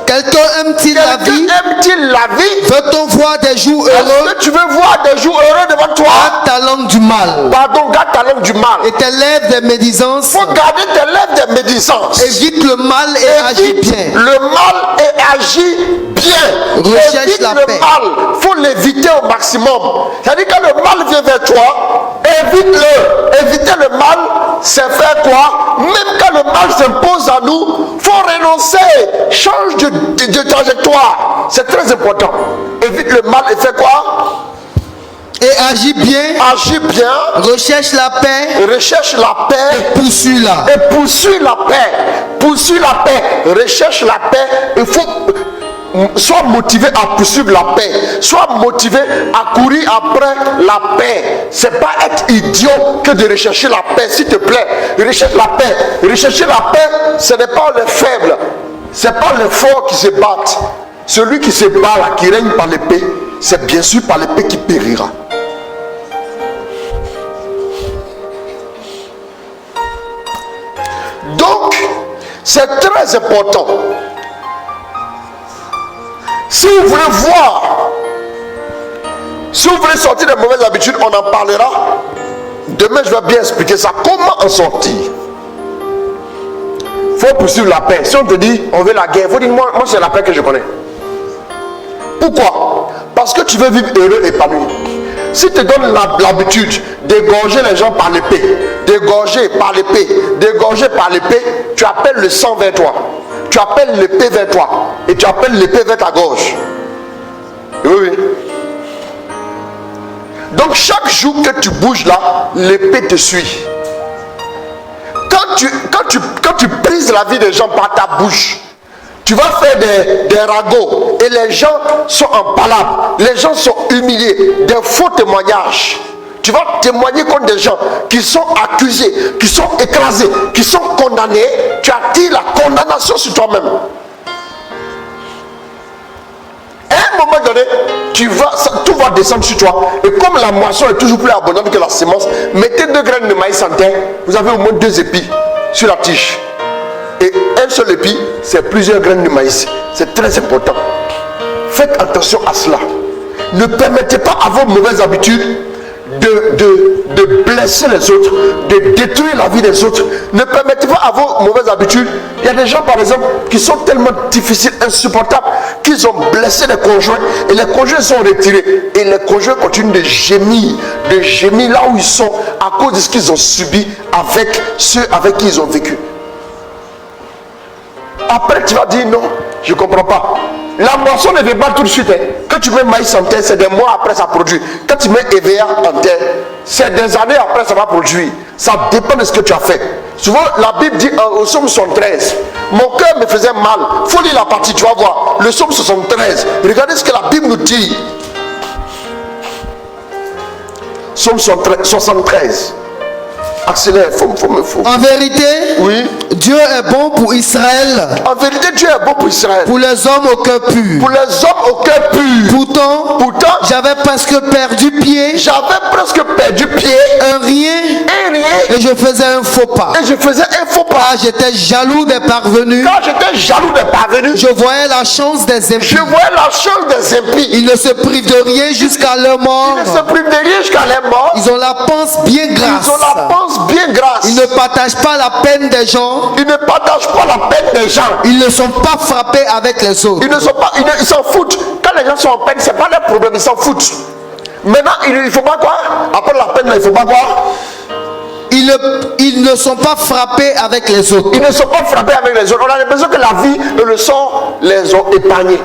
Quelqu'un aime-t-il la vie? Aime-t-il la vie? Veut-on voir des jours heureux? Est-ce que tu veux voir des jours heureux devant toi? Garde ta langue du mal. Pardon, garde ta langue du mal. Et tes lèvres des médisances. Il faut garder tes lèvres des médisances. Évite le mal et agis bien. Le mal et agis bien. Recherche évite la le paix. mal. Il faut l'éviter au maximum. C'est-à-dire quand le mal vient vers toi, évite-le. Éviter le mal, c'est faire quoi? Même quand le mal s'impose à nous, il faut renoncer. Change de trajectoire. C'est très important. Évite le mal et fais quoi? Et agis bien. Agis bien. Recherche la paix. Recherche la paix. Et poursuis-la. Et poursuis la paix. Poursuis la paix. Recherche la paix. Il faut... Sois motivé à poursuivre la paix. Sois motivé à courir après la paix. C'est pas être idiot que de rechercher la paix. S'il te plaît, recherche la paix. Rechercher la paix, ce n'est pas les faibles. C'est pas les forts qui se battent. Celui qui se bat là, qui règne par l'épée, c'est bien sûr par l'épée qui périra. Donc, c'est très important. Si vous voulez voir, si vous voulez sortir des mauvaises habitudes, on en parlera. Demain, je vais bien expliquer ça. Comment en sortir? Il faut poursuivre la paix. Si on te dit, on veut la guerre, il faut dire, moi c'est la paix que je connais. Pourquoi? Parce que tu veux vivre heureux et épanoui. Si tu te donnes l'habitude d'égorger les gens par l'épée, d'égorger par l'épée, d'égorger par l'épée, tu appelles le sang vers toi. Tu appelles l'épée vers toi. Et tu appelles l'épée vers ta gorge. Oui, oui. Donc chaque jour que tu bouges là, l'épée te suit. Quand tu brises la vie des gens par ta bouche, tu vas faire des ragots. Et les gens sont en palabre. Les gens sont humiliés. Des faux témoignages. Tu vas témoigner contre des gens qui sont accusés, qui sont écrasés, qui sont condamnés. Tu attires la condamnation sur toi-même. À un moment donné, tout va descendre sur toi. Et comme la moisson est toujours plus abondante que la semence, mettez 2 graines de maïs en terre. Vous avez au moins 2 épis sur la tige. Et un seul épi, c'est plusieurs graines de maïs. C'est très important. Faites attention à cela. Ne permettez pas à vos mauvaises habitudes de blesser les autres, de détruire la vie des autres. Ne permettez pas à vos mauvaises habitudes. Il y a des gens par exemple qui sont tellement difficiles, insupportables, qu'ils ont blessé les conjoints et les conjoints sont retirés. Et les conjoints continuent de gémir là où ils sont à cause de ce qu'ils ont subi avec ceux avec qui ils ont vécu. Après tu vas dire non, je ne comprends pas. La moisson ne vient pas tout de suite. Quand tu mets maïs en terre, c'est des mois après ça produit. Quand tu mets EVA en terre, c'est des années après ça va produire. Ça dépend de ce que tu as fait. Souvent la Bible dit au psaume 73, mon cœur me faisait mal. Il faut lire la partie, tu vas voir. Le psaume 73. Regardez ce que la Bible nous dit. Psaume 73. accélère. En vérité, Oui. Dieu est bon pour Israël, En vérité, Dieu est bon pour Israël. pour les hommes au cœur pur. Pour les hommes au cœur pur. Pourtant, j'avais presque perdu pied, j'avais presque perdu pied. un rien, Et rien. et je faisais un faux pas. Et je faisais un faux pas. Car j'étais jaloux des parvenus. Quand j'étais jaloux des parvenus, Je voyais la chance des impies. je voyais la chance des impies. Ils ne se privent de rien jusqu'à leur mort. Ils ne se privent de rien jusqu'à leur mort. Ils ont la panse bien grasse. Ils ont la panse bien grasse. Ils ne partagent pas la peine des gens. Ils ne partagent pas la peine des gens. Ils ne sont pas frappés avec les autres. Ils ne sont pas, ils s'en foutent. Quand les gens sont en peine, c'est pas leur problème, ils s'en foutent. Maintenant, il ne faut pas quoi? Après la peine, il faut pas quoi? Ils ne sont pas frappés avec les autres. Ils ne sont pas frappés avec les autres. On a l'impression que la vie et le sang les ont épargnés.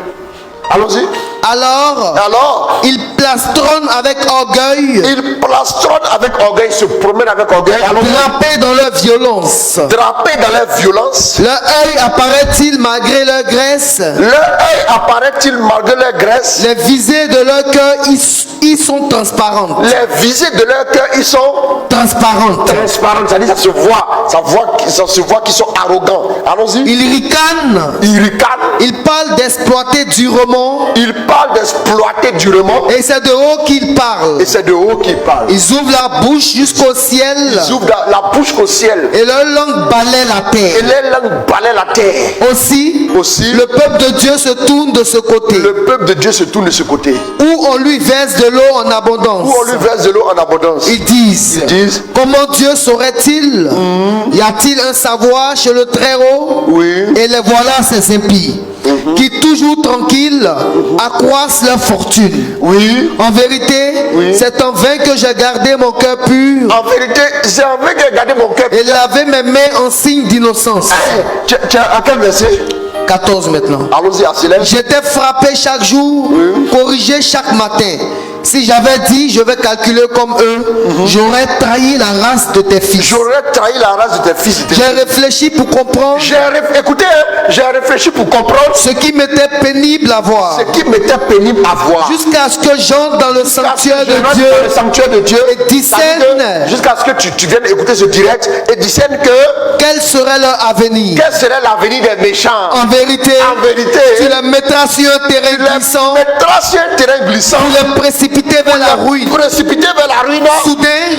Allons-y. Alors, ils plastronnent avec orgueil, Ils plastronnent avec orgueil, se promènent avec orgueil. Allons-y. drapés dans leur violence. Drapés dans leur violence. Leur œil apparaît-il malgré leur graisse? Leur œil apparaît-il malgré leur graisse? Les visées de leur cœur, ils sont transparentes. Les visées de leur cœur, ils sont Transparentes. transparentes. C'est-à-dire ça se voit. Ça se voit qu'ils sont arrogants. Allons-y. Ils ricanent. Ils ricanent. Ils parlent d'exploiter durement. Ils parlent d'exploiter durement. Et c'est de haut qu'ils parlent. Et c'est de haut qu'ils parlent. Ils ouvrent la bouche jusqu'au ciel. Ils ouvrent la bouche au ciel. Et leur langue balaie la Et terre. leur langue balaie la terre. Aussi, Aussi, le peuple de Dieu se tourne de ce côté, le peuple de Dieu se tourne de ce côté. où on lui verse de l'eau en abondance. Où on lui verse de l'eau en abondance. Ils disent, comment Dieu saurait-il? Y a-t-il un savoir chez le Très-Haut? Oui. Et les voilà ces impies, qui toujours tranquilles accroissent leur fortune. Oui. En vérité, c'est en vain que j'ai gardé mon cœur pur En vérité, j'ai envie de garder mon cœur. et lavé mes mains en signe d'innocence. Tu as à quel verset? 14 maintenant. Allons-y, accélère. J'étais frappé chaque jour, corrigé chaque matin. Si j'avais dit, je vais calculer comme eux, j'aurais trahi la race de tes fils. J'aurais trahi la race de tes fils. J'ai réfléchi pour comprendre Écoutez, j'ai réfléchi pour comprendre ce qui m'était pénible à voir, ce qui m'était pénible à voir. jusqu'à ce que j'entre dans le sanctuaire de Dieu Le sanctuaire de Dieu. et discerne Jusqu'à ce que tu viennes écouter ce direct et discerne que quel serait leur avenir. quel serait l'avenir des méchants. En vérité, tu les mettras sur un terrain glissant, Mettra sur un terrain glissant. pour les précipiter vers la ruine. Précipité vers la ruine.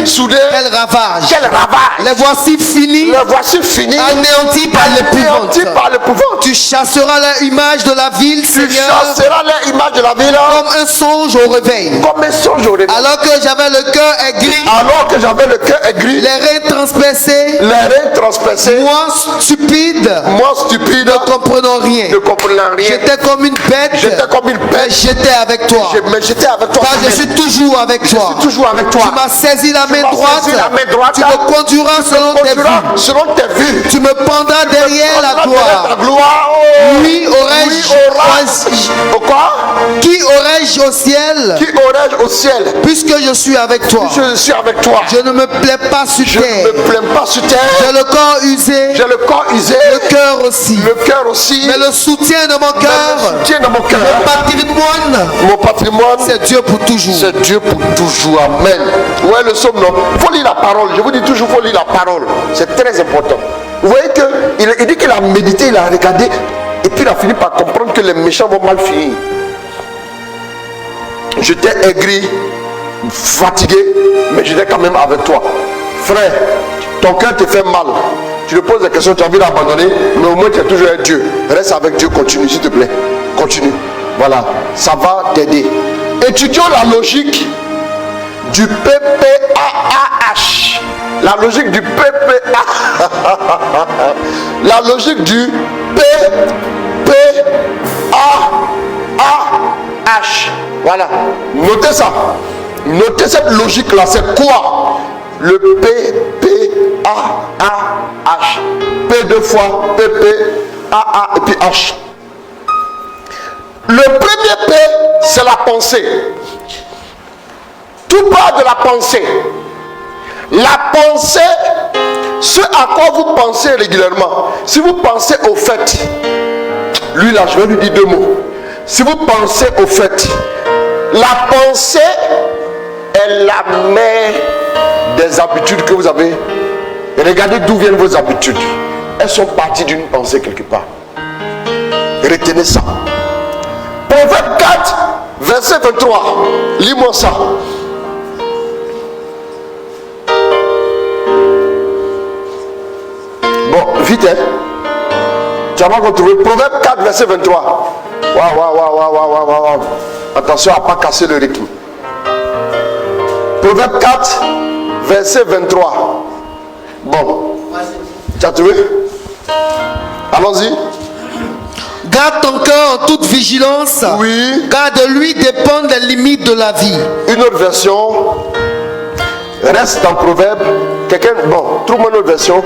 Soudain, quel ravage. Quel ravage. Les voici finis, Le voici fini. anéantis par l'épouvante. Anéanti par l'épouvante. Tu chasseras l'image de la ville, Tu Seigneur, chasseras l'image de la ville comme un songe au réveil. comme un songe au réveil. Alors que j'avais le cœur aigri, Alors que j'avais le cœur aigri, les reins transpercés, les reins transpercés, moi stupide, moi stupide, ne comprenant rien. ne comprenant rien. J'étais comme une bête, J'étais comme une mais bête. j'étais avec toi. Mais j'étais avec toi. Car je suis toujours avec Je toi. suis toujours avec toi. Tu m'as saisi la main m'as droite. saisi la main droite. Tu me conduiras selon tes Conduiras vues. selon tes vues. Tu me pendras derrière la gloire. Ta gloire. Oh. Oui, aurais-je Au quoi? Qui aurais-je au ciel, Qui aurais-je au ciel? puisque je suis avec toi? Je suis avec toi. Je ne me plais pas sur Je ne terre. me plains pas sur terre. J'ai le corps usé, J'ai le corps usé. le cœur aussi. Le cœur aussi. Mais le soutien de mon cœur, Tiens dans mon cœur. patrimoine, Mon patrimoine, c'est Dieu pour toujours. c'est Dieu pour toujours. Amen. Ouais, le psaume, non. Il faut lire la parole. Je vous dis toujours, il faut lire la parole. C'est très important. Vous voyez qu'il dit qu'il a médité, il a regardé. Et puis il a fini par comprendre que les méchants vont mal finir. J'étais aigri, fatigué, mais j'étais quand même avec toi. Frère, ton cœur te fait mal. Tu te poses des questions, tu as envie d'abandonner, mais au moins tu es toujours un Dieu. Reste avec Dieu, continue s'il te plaît. Continue. Voilà, ça va t'aider. Étudions la logique du PPAH. La logique du PPA. La logique du PPAH. Voilà. Notez ça. Notez cette logique-là. C'est quoi? Le PPAH. P deux fois, PPAA et puis H. Le premier P, c'est la pensée. Tout part de la pensée. La pensée, ce à quoi vous pensez régulièrement. Si vous pensez au fait, lui là, je vais lui dire deux mots. Si vous pensez au fait, la pensée est la mère des habitudes que vous avez Et regardez d'où viennent vos habitudes. Elles sont parties d'une pensée quelque part. Retenez ça. Proverbe 4, verset 23. Lis-moi ça. Bon, vite, hein. Tu vas retrouver Proverbe 4, verset 23. Waouh. Attention à ne pas casser le rythme. Proverbe 4, verset 23. Bon. Tu as trouvé? Allons-y. Garde ton cœur en toute vigilance. Oui. Car de lui dépendent les limites de la vie. Une autre version. Reste dans Proverbe. Quelqu'un. Bon, trouve-moi une autre version.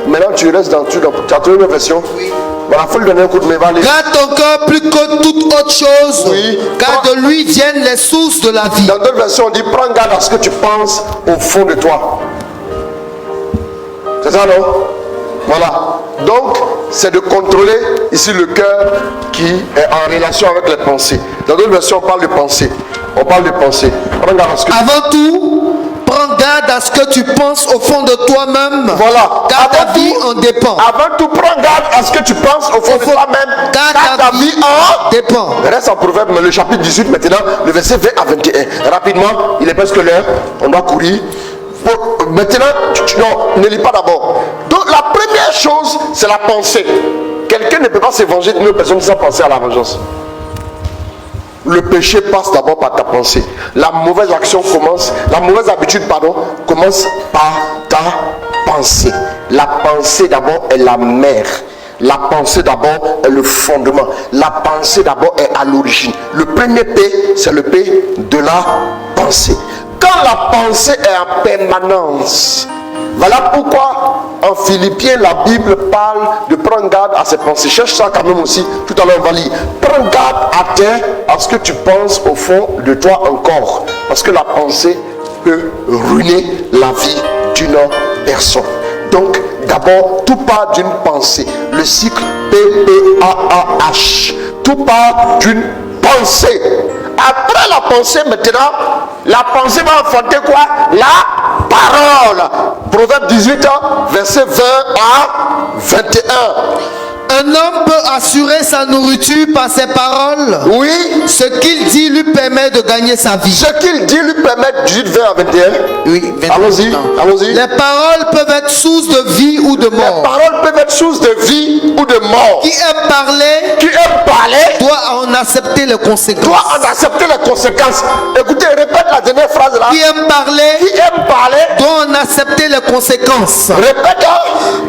Maintenant tu restes dans. Tu as trouvé une autre version? Oui. Voilà, il faut lui donner un coup de main. Garde ton cœur plus que toute autre chose. Oui. Car de lui viennent les sources de la vie. Dans d'autres versions, on dit prends garde à ce que tu penses au fond de toi. C'est ça, non? Voilà. Donc, c'est de contrôler ici le cœur qui est en relation avec les pensées. Dans d'autres versions, on parle de pensée. On parle de pensée. Prends garde à ce que Avant tout, prends garde à ce que tu penses au fond de toi-même. Voilà. Car ta vie en dépend. Avant tout, prends garde à ce que tu penses au fond de toi-même. Car ta vie en dépend. Reste en Proverbe, mais le chapitre 18 maintenant, le verset 20 à 21. Rapidement, il est presque l'heure. On doit courir. Maintenant, non, ne lis pas d'abord. Donc la première chose, c'est la pensée. Quelqu'un ne peut pas se venger d'une personne sans penser à la vengeance. Le péché passe d'abord par ta pensée. La mauvaise action commence, la mauvaise habitude, pardon, commence par ta pensée. La pensée d'abord est la mère. La pensée d'abord est le fondement. La pensée d'abord est à l'origine. Le premier P, c'est le P de la pensée. Quand la pensée est en permanence, voilà pourquoi en Philippiens la Bible parle de prendre garde à ses pensées. Cherche ça quand même aussi, tout à l'heure on va lire. Prends garde à ce que tu penses au fond de toi encore. Parce que la pensée peut ruiner la vie d'une personne. Donc d'abord, tout part d'une pensée. Le cycle P-P-A-A-H. Tout part d'une pensée. Après la pensée maintenant, la pensée va enfanter quoi? La parole. Proverbe 18, verset 20 à 21. Un homme peut assurer sa nourriture par ses paroles. Oui. Ce qu'il dit lui permet de gagner sa vie. Ce qu'il dit lui permet, 18, 20 à 21. Oui, 21. Allons-y, allons-y. Les paroles peuvent être source de vie ou de mort. Les paroles peuvent être source de vie ou de mort. Qui aime parler doit en accepter les conséquences. Doit en accepter les conséquences. Écoutez, répète la dernière phrase là. Qui aime parler doit en accepter les conséquences. Répète.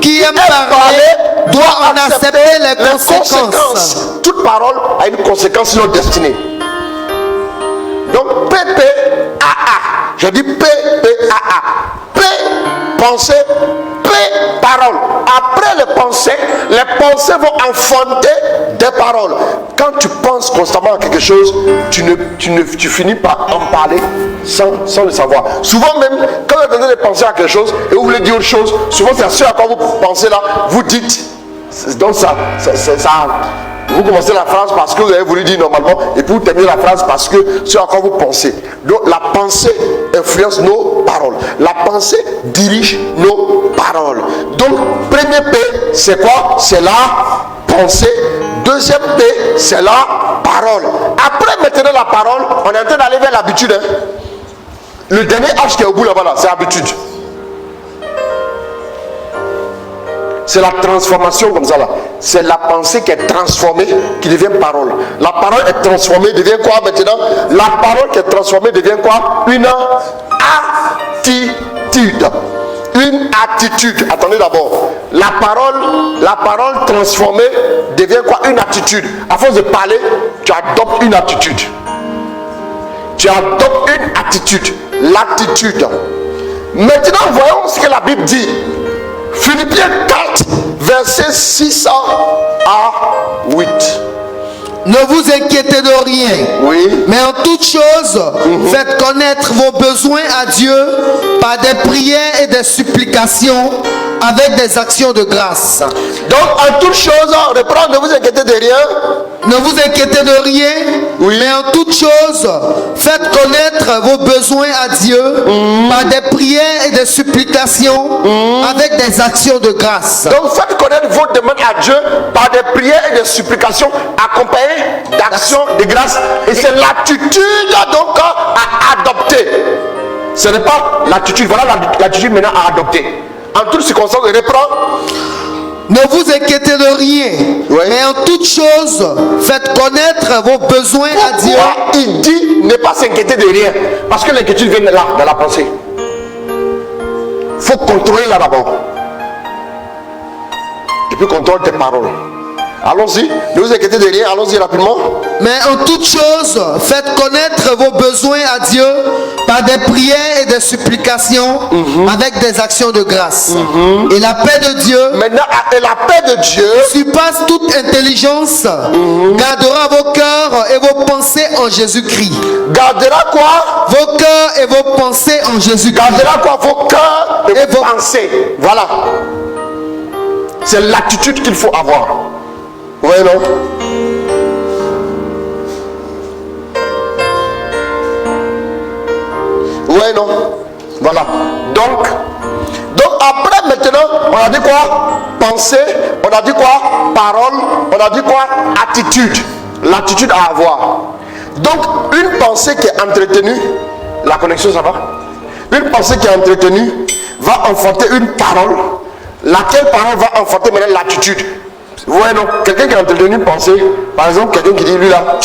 Qui aime parler doit en accepter les conséquences. Toute parole a une conséquence sur notre destinée. Donc P-P-A-A. Je dis P-P-A-A. P, pensée. P, parole. Après les pensées vont enfanter des paroles. Quand tu penses constamment à quelque chose, tu finis par en parler sans le savoir. Souvent même, quand vous êtes en train de penser à quelque chose et vous voulez dire autre chose, souvent c'est ce à quoi vous pensez là, vous dites. Donc ça, vous commencez la phrase parce que vous avez voulu dire normalement et puis vous terminez la phrase parce que c'est à quoi vous pensez. Donc la pensée influence nos paroles. La pensée dirige nos paroles. Donc premier P, c'est quoi? C'est la pensée. Deuxième P, c'est la parole. Après maintenant la parole, on est en train d'aller vers l'habitude. Hein? Le dernier H qui est au bout là-bas, là, c'est habitude. C'est la transformation comme ça là. C'est la pensée qui est transformée qui devient parole. La parole est transformée, devient quoi maintenant? La parole qui est transformée devient quoi? Une attitude. Une attitude. Attendez d'abord. La parole transformée devient quoi? Une attitude. À force de parler, tu adoptes une attitude. Tu adoptes une attitude. L'attitude. Maintenant, voyons ce que la Bible dit. Philippiens 4, versets 6 à 8. Ne vous inquiétez de rien. Oui. Mais en toute chose, faites connaître vos besoins à Dieu par des prières et des supplications avec des actions de grâce. Donc en toute chose, reprendre, ne vous inquiétez de rien. Ne vous inquiétez de rien. Oui. Mais en toute chose, faites connaître vos besoins à Dieu par des prières et des des supplications avec des actions de grâce. Donc faites connaître vos demandes à Dieu par des prières et des supplications accompagnées d'actions de grâce. Et c'est l'attitude donc à adopter. Ce n'est pas l'attitude, voilà l'attitude maintenant à adopter. En toutes circonstances, je reprends. Ne vous inquiétez de rien, mais en toutes choses, faites connaître vos besoins à Dieu. Il dit ne pas s'inquiéter de rien. Parce que l'inquiétude vient de là, dans la pensée. Il faut contrôler là d'abord. Et puis contrôle tes paroles. Allons-y, ne vous inquiétez de rien, allons-y rapidement. Mais en toutes choses, faites connaître vos besoins à Dieu par des prières et des supplications avec des actions de grâce. Et la paix de Dieu, maintenant, et la paix de Dieu surpasse toute intelligence, gardera vos cœurs et vos pensées en Jésus-Christ. Gardera quoi? Vos cœurs et vos pensées en Jésus-Christ. Gardera quoi? Vos cœurs et vos pensées. Voilà. C'est l'attitude qu'il faut avoir. Ouais, non? Ouais, non? Voilà. Donc après maintenant, on a dit quoi? Pensée, on a dit quoi? Parole, on a dit quoi? Attitude. L'attitude à avoir. Donc, une pensée qui est entretenue, la connexion, ça va? Une pensée qui est entretenue va enfanter une parole, laquelle parole va enfanter maintenant l'attitude. Ouais, non, quelqu'un qui a entretenu une pensée, par exemple, quelqu'un qui dit, lui là,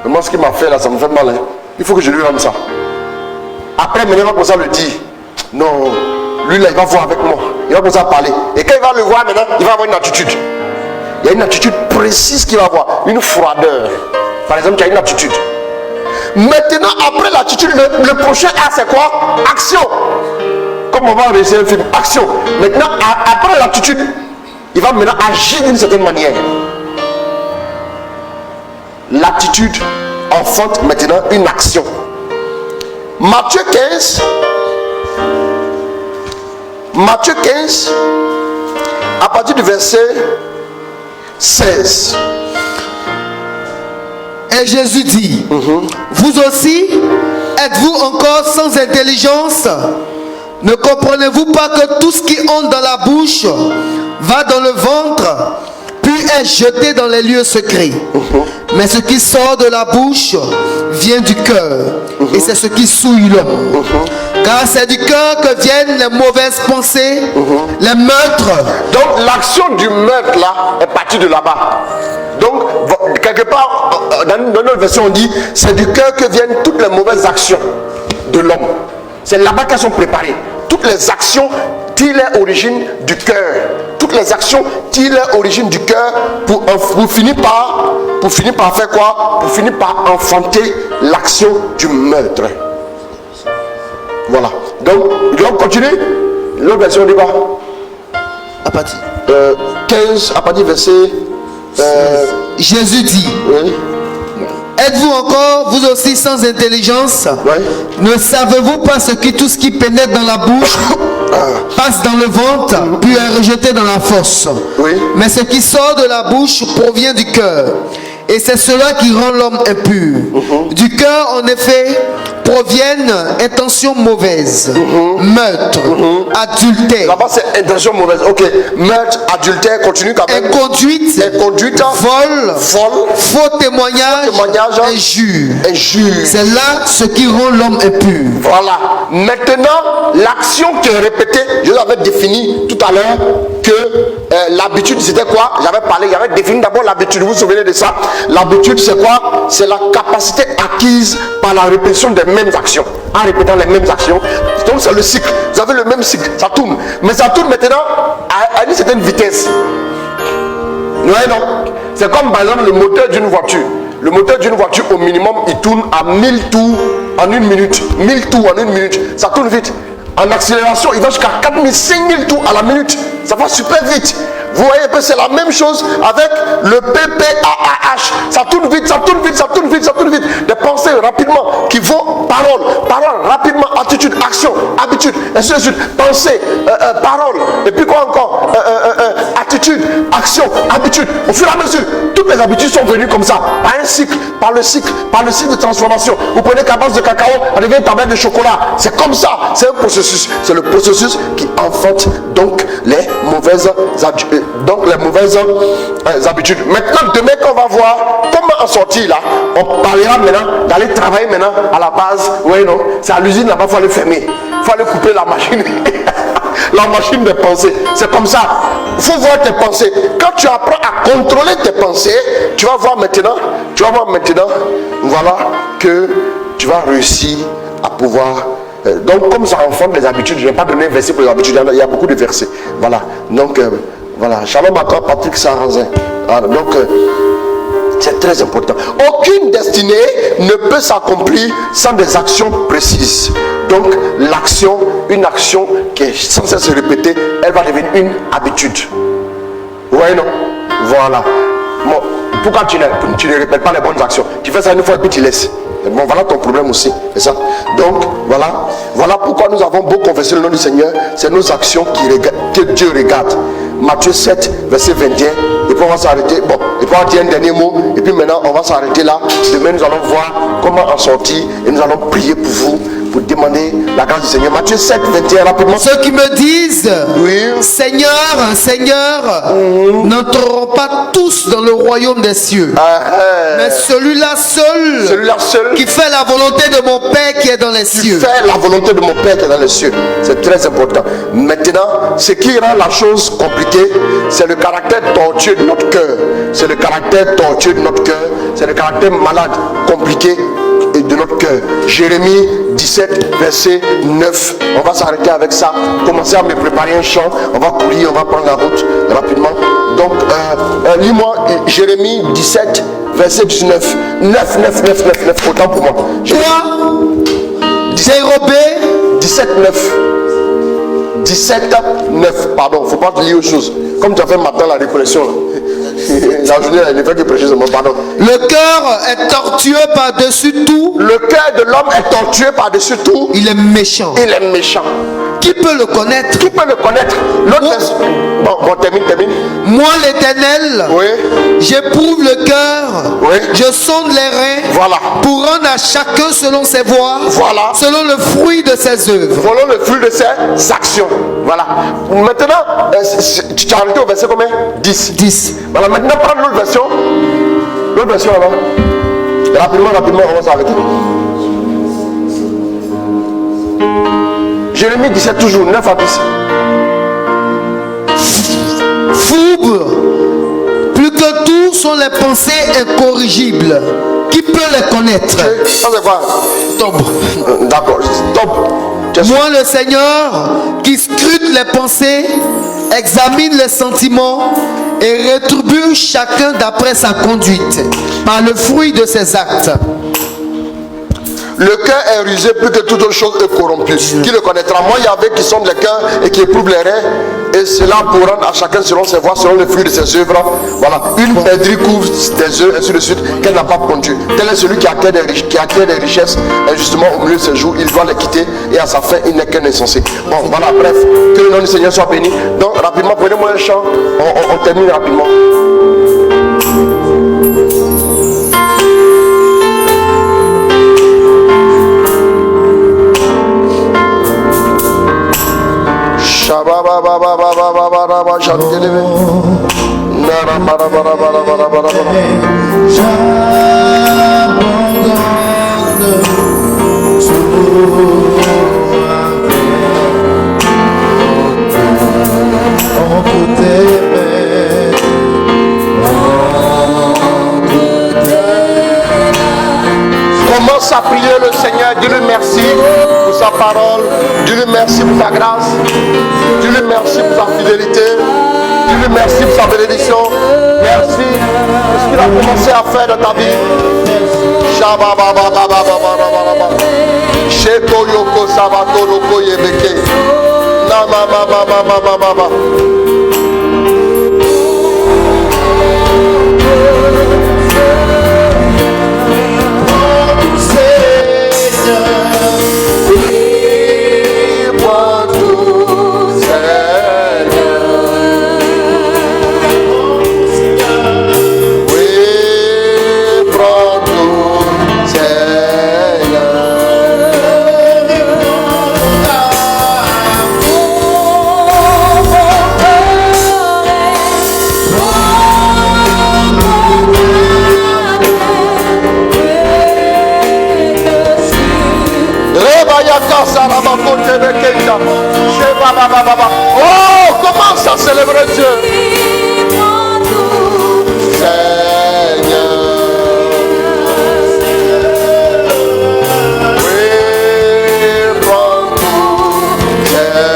moi ce qu'il m'a fait là, ça me fait mal, hein. Il faut que je lui rende ça. Après, maintenant, il va commencer à le dire, non, lui là, il va voir avec moi, il va commencer à parler. Et quand il va le voir maintenant, il va avoir une attitude. Il y a une attitude précise qu'il va avoir, une froideur. Par exemple, il y a une attitude. Maintenant, après l'attitude, le prochain A, c'est quoi? Action. Comme on va réussir un film, action. Maintenant, après l'attitude, il va maintenant agir d'une certaine manière. L'attitude enfante maintenant une action. Matthieu 15, à partir du verset 16. Et Jésus dit, vous aussi, êtes-vous encore sans intelligence? Ne comprenez-vous pas que tout ce qui entre dans la bouche va dans le ventre, puis est jeté dans les lieux secrets? Mais ce qui sort de la bouche vient du cœur, et c'est ce qui souille l'homme. Car c'est du cœur que viennent les mauvaises pensées, les meurtres. Donc l'action du meurtre là est partie de là-bas. Donc quelque part, dans notre version on dit, c'est du cœur que viennent toutes les mauvaises actions de l'homme. C'est là-bas qu'elles sont préparées. Toutes les actions tirent leur origine du cœur. Toutes les actions tirent leur origine du cœur pour finir par faire quoi? Pour finir par enfanter l'action du meurtre. Voilà. Donc continue. L'autre version dit quoi? À partir 15, à partir du verset Jésus dit, oui. êtes-vous encore, vous aussi, sans intelligence? Ne savez-vous pas tout ce qui pénètre dans la bouche passe dans le ventre, puis est rejeté dans la fosse? Mais ce qui sort de la bouche provient du cœur. Et c'est cela qui rend l'homme impur. Du cœur, en effet, proviennent intentions mauvaises, meurtre, adultère. Là-bas, c'est intention mauvaise. Ok. Meurtre, adultère, continue quand même. Inconduite, vol, faux témoignage, injure. C'est là ce qui rend l'homme impur. Voilà. Maintenant, l'action qui est répétée, je l'avais défini tout à l'heure que l'habitude, c'était quoi? J'avais défini d'abord l'habitude. Vous vous souvenez de ça? L'habitude, c'est quoi? C'est la capacité acquise par la répétition des mêmes actions. En répétant les mêmes actions. Donc, c'est le cycle. Vous avez le même cycle. Ça tourne. Mais ça tourne maintenant à une certaine vitesse. Ouais, non? C'est comme par exemple le moteur d'une voiture. Le moteur d'une voiture, au minimum, il tourne à 1000 tours en une minute. 1000 tours en une minute. Ça tourne vite. En accélération, il va jusqu'à 4000, 5000 tours à la minute. Ça va super vite. Vous voyez un peu, c'est la même chose avec le PPAAH. Ça tourne vite, ça tourne vite, ça tourne vite, ça tourne vite. Des pensées rapidement qui vont parole, rapidement, attitude, action, habitude, ainsi de suite. Pensée, parole, et puis quoi encore? Attitude. habitude, action, habitude. Au fur et à mesure, toutes les habitudes sont venues comme ça, par un cycle, par le cycle de transformation. Vous prenez ta base de cacao, elle devient une tablette de chocolat. C'est comme ça, c'est un processus. C'est le processus qui enfante donc les mauvaises habitudes. Maintenant, demain qu'on va voir comment en sortir là, on parlera maintenant d'aller travailler maintenant à la base. Oui, non, c'est à l'usine là-bas, il faut aller fermer. Il faut aller couper la machine. La machine de pensée. C'est comme ça. Il faut voir tes pensées. Quand tu apprends à contrôler tes pensées, tu vas voir maintenant, voilà, que tu vas réussir à pouvoir. Donc, comme ça enfante les habitudes, je ne vais pas donner un verset pour les habitudes, il y a beaucoup de versets. Voilà. Donc, voilà. Shalom à toi, Patrick Sarrazin. Donc, c'est très important. Aucune destinée ne peut s'accomplir sans des actions précises. Donc, l'action, une action qui est sans cesse se répéter, elle va devenir une habitude. Ouais, non? Voilà. Bon, pourquoi tu ne répètes pas les bonnes actions? Tu fais ça une fois et puis tu laisses. Bon, voilà ton problème aussi. C'est ça. Donc, voilà pourquoi nous avons beau confesser le nom du Seigneur. C'est nos actions que Dieu regarde. Matthieu 7, verset 21. Et puis on va s'arrêter. Bon, et puis on va dire un dernier mot. Et puis maintenant, on va s'arrêter là. Demain, nous allons voir comment en sortir. Et nous allons prier pour vous, pour demander la grâce du Seigneur. Matthieu 7, 21, rapidement. Ceux qui me disent, oui, Seigneur, Seigneur, n'entreront pas tous dans le royaume des cieux. Mais celui-là seul qui fait la volonté de mon Père qui est dans les cieux. Fait la volonté de mon Père qui est dans les cieux. C'est très important. Maintenant, ce qui rend la chose compliquée, c'est le caractère tortueux de notre cœur. C'est le caractère tortueux de notre cœur. C'est le caractère malade, compliqué de notre cœur. Jérémie 17, verset 9. On va s'arrêter avec ça. Commencer à me préparer un chant. On va courir, on va prendre la route rapidement. Donc, lis-moi Jérémie 17, verset 19. 9. Autant pour moi. Dérobé 17, 9. Pardon, il ne faut pas lire autre chose. Comme tu as fait matin la répression. La journée, il ne fait que prêcher seulement. Pardon. Le cœur est tortueux par-dessus tout. Le cœur de l'homme est tortueux par-dessus tout. Il est méchant. Il est méchant. Qui peut le connaître? Qui peut le connaître? Bon, termine. Moi, l'Éternel, oui, j'éprouve le cœur, oui, je sonde les reins, voilà, pour rendre à chacun selon ses voies, voilà, selon le fruit de ses œuvres. Selon le fruit de ses actions. Voilà. Maintenant, tu as arrêté au verset combien? 10. Voilà, maintenant prends l'autre version. L'autre version là. Rapidement, on va s'arrêter. Jérémie 17 toujours, 9 à 10. Fourbes, plus que tout sont les pensées incorrigibles. Qui peut les connaître? Ça c'est quoi? Stop. D'accord, stop. Moi le Seigneur qui scrute les pensées, examine les sentiments et rétribue chacun d'après sa conduite, par le fruit de ses actes. Le cœur est rusé plus que toute autre chose est corrompu. Qui le connaîtra? Moi, Yahvé qui sonde les cœurs et qui éprouve les reins, et cela pour rendre à chacun selon ses voies, selon le fruit de ses œuvres. Voilà, une perdrix couvre des œufs, ainsi de suite, qu'elle n'a pas pondu. Tel est celui qui acquiert des richesses injustement au milieu de ses jours, il doit les quitter, et à sa fin, il n'est qu'un insensé. Bon, voilà, bref, que le nom du Seigneur soit béni. Donc, rapidement, prenez-moi un chant, on termine rapidement. Commence à prier le Seigneur, dis-lui merci pour sa parole, dis-lui merci pour sa grâce, dis-lui merci pour sa fidélité, dis-lui merci pour sa bénédiction, merci pour ce qu'il a commencé à faire dans ta vie. Oh, commence à célébrer Dieu. Seigneur. Oui, prends tout, Seigneur.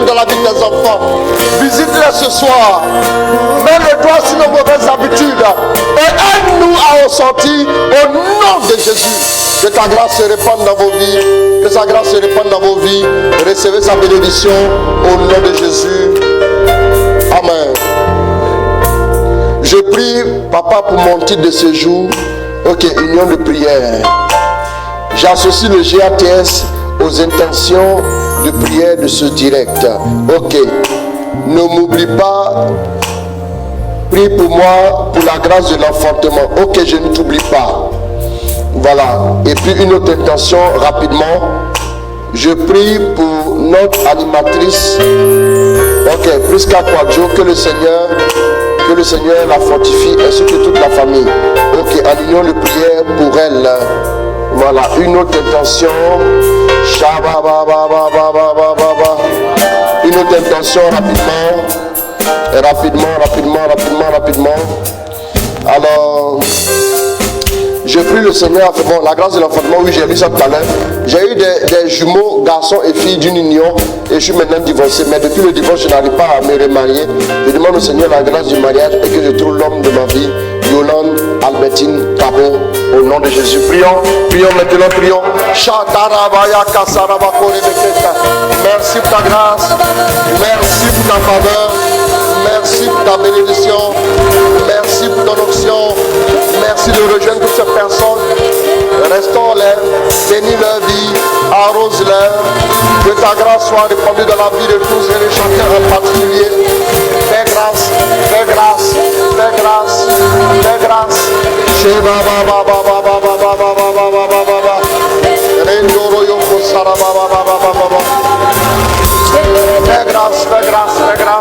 Dans la vie des enfants, visite-les ce soir, mets le doigt sur nos mauvaises habitudes et aide-nous à en sortir au nom de Jésus. Que ta grâce se répande dans vos vies, que sa grâce se répande dans vos vies. Recevez sa bénédiction au nom de Jésus. Amen. Je prie, papa, pour mon titre de séjour. Ok, union de prière. J'associe le GATS aux intentions de prière de ce direct. Ok. Ne m'oublie pas. Prie pour moi pour la grâce de l'enfantement. Ok, je ne t'oublie pas. Voilà. Et puis une autre intention rapidement. Je prie pour notre animatrice. Ok, Prisca Quadjo, que le Seigneur la fortifie ainsi que toute la famille. Ok, en union de prière pour elle. Voilà, une autre intention. Une autre intention rapidement. Alors, je prie le Seigneur. Bon, la grâce de l'enfantement, oui, j'ai lu ça tout à l'heure. J'ai eu des jumeaux, garçons et filles d'une union, et je suis maintenant divorcé. Mais depuis le divorce, je n'arrive pas à me remarier. Je demande au Seigneur la grâce du mariage et que je trouve l'homme de ma vie, Yolande Albertine Cabo, au nom de Jésus. Prions maintenant, prions. Merci pour ta grâce, merci pour ta faveur, merci pour ta bénédiction, merci pour ton onction, merci de rejoindre toutes ces personnes. Restaure-les, bénis leur vie, arrose-les, que ta grâce soit répandue dans la vie de tous et de chacun en particulier. Fais grâce, fais grâce, fais grâce, fais grâce. Fais grâce, fais grâce, fais grâce,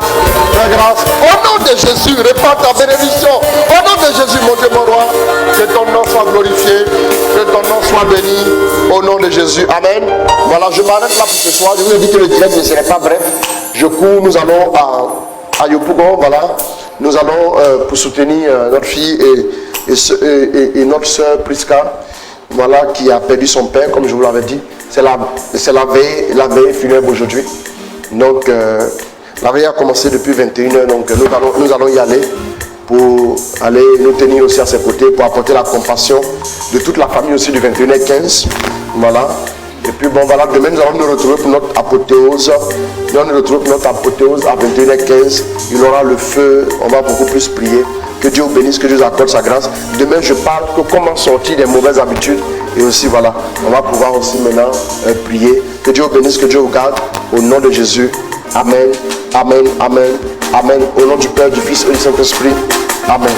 fais grâce. Au nom de Jésus, répands ta bénédiction. Au nom de Jésus, mon Dieu, mon roi, que ton nom soit glorifié, que ton nom soit béni. Au nom de Jésus, amen. Voilà, je m'arrête là pour ce soir. Je vous ai dit que le direct ne serait pas bref. Je cours, nous allons à Yopougon, voilà. Nous allons pour soutenir notre fille et notre soeur Prisca, voilà, qui a perdu son père, comme je vous l'avais dit. C'est la veille funèbre aujourd'hui. Donc, la veille a commencé depuis 21h, donc nous allons y aller pour aller nous tenir aussi à ses côtés, pour apporter la compassion de toute la famille aussi du 21h15. Voilà. Et puis bon, voilà, demain nous allons nous retrouver pour notre apothéose. Nous allons nous retrouver pour notre apothéose à 21h15. Il y aura le feu, on va beaucoup plus prier. Que Dieu vous bénisse, que Dieu vous accorde sa grâce. Demain, je parle que comment sortir des mauvaises habitudes. Et aussi, voilà, on va pouvoir aussi maintenant prier. Que Dieu vous bénisse, que Dieu vous garde. Au nom de Jésus. Amen, amen, amen, amen. Au nom du Père, du Fils et du Saint-Esprit. Amen.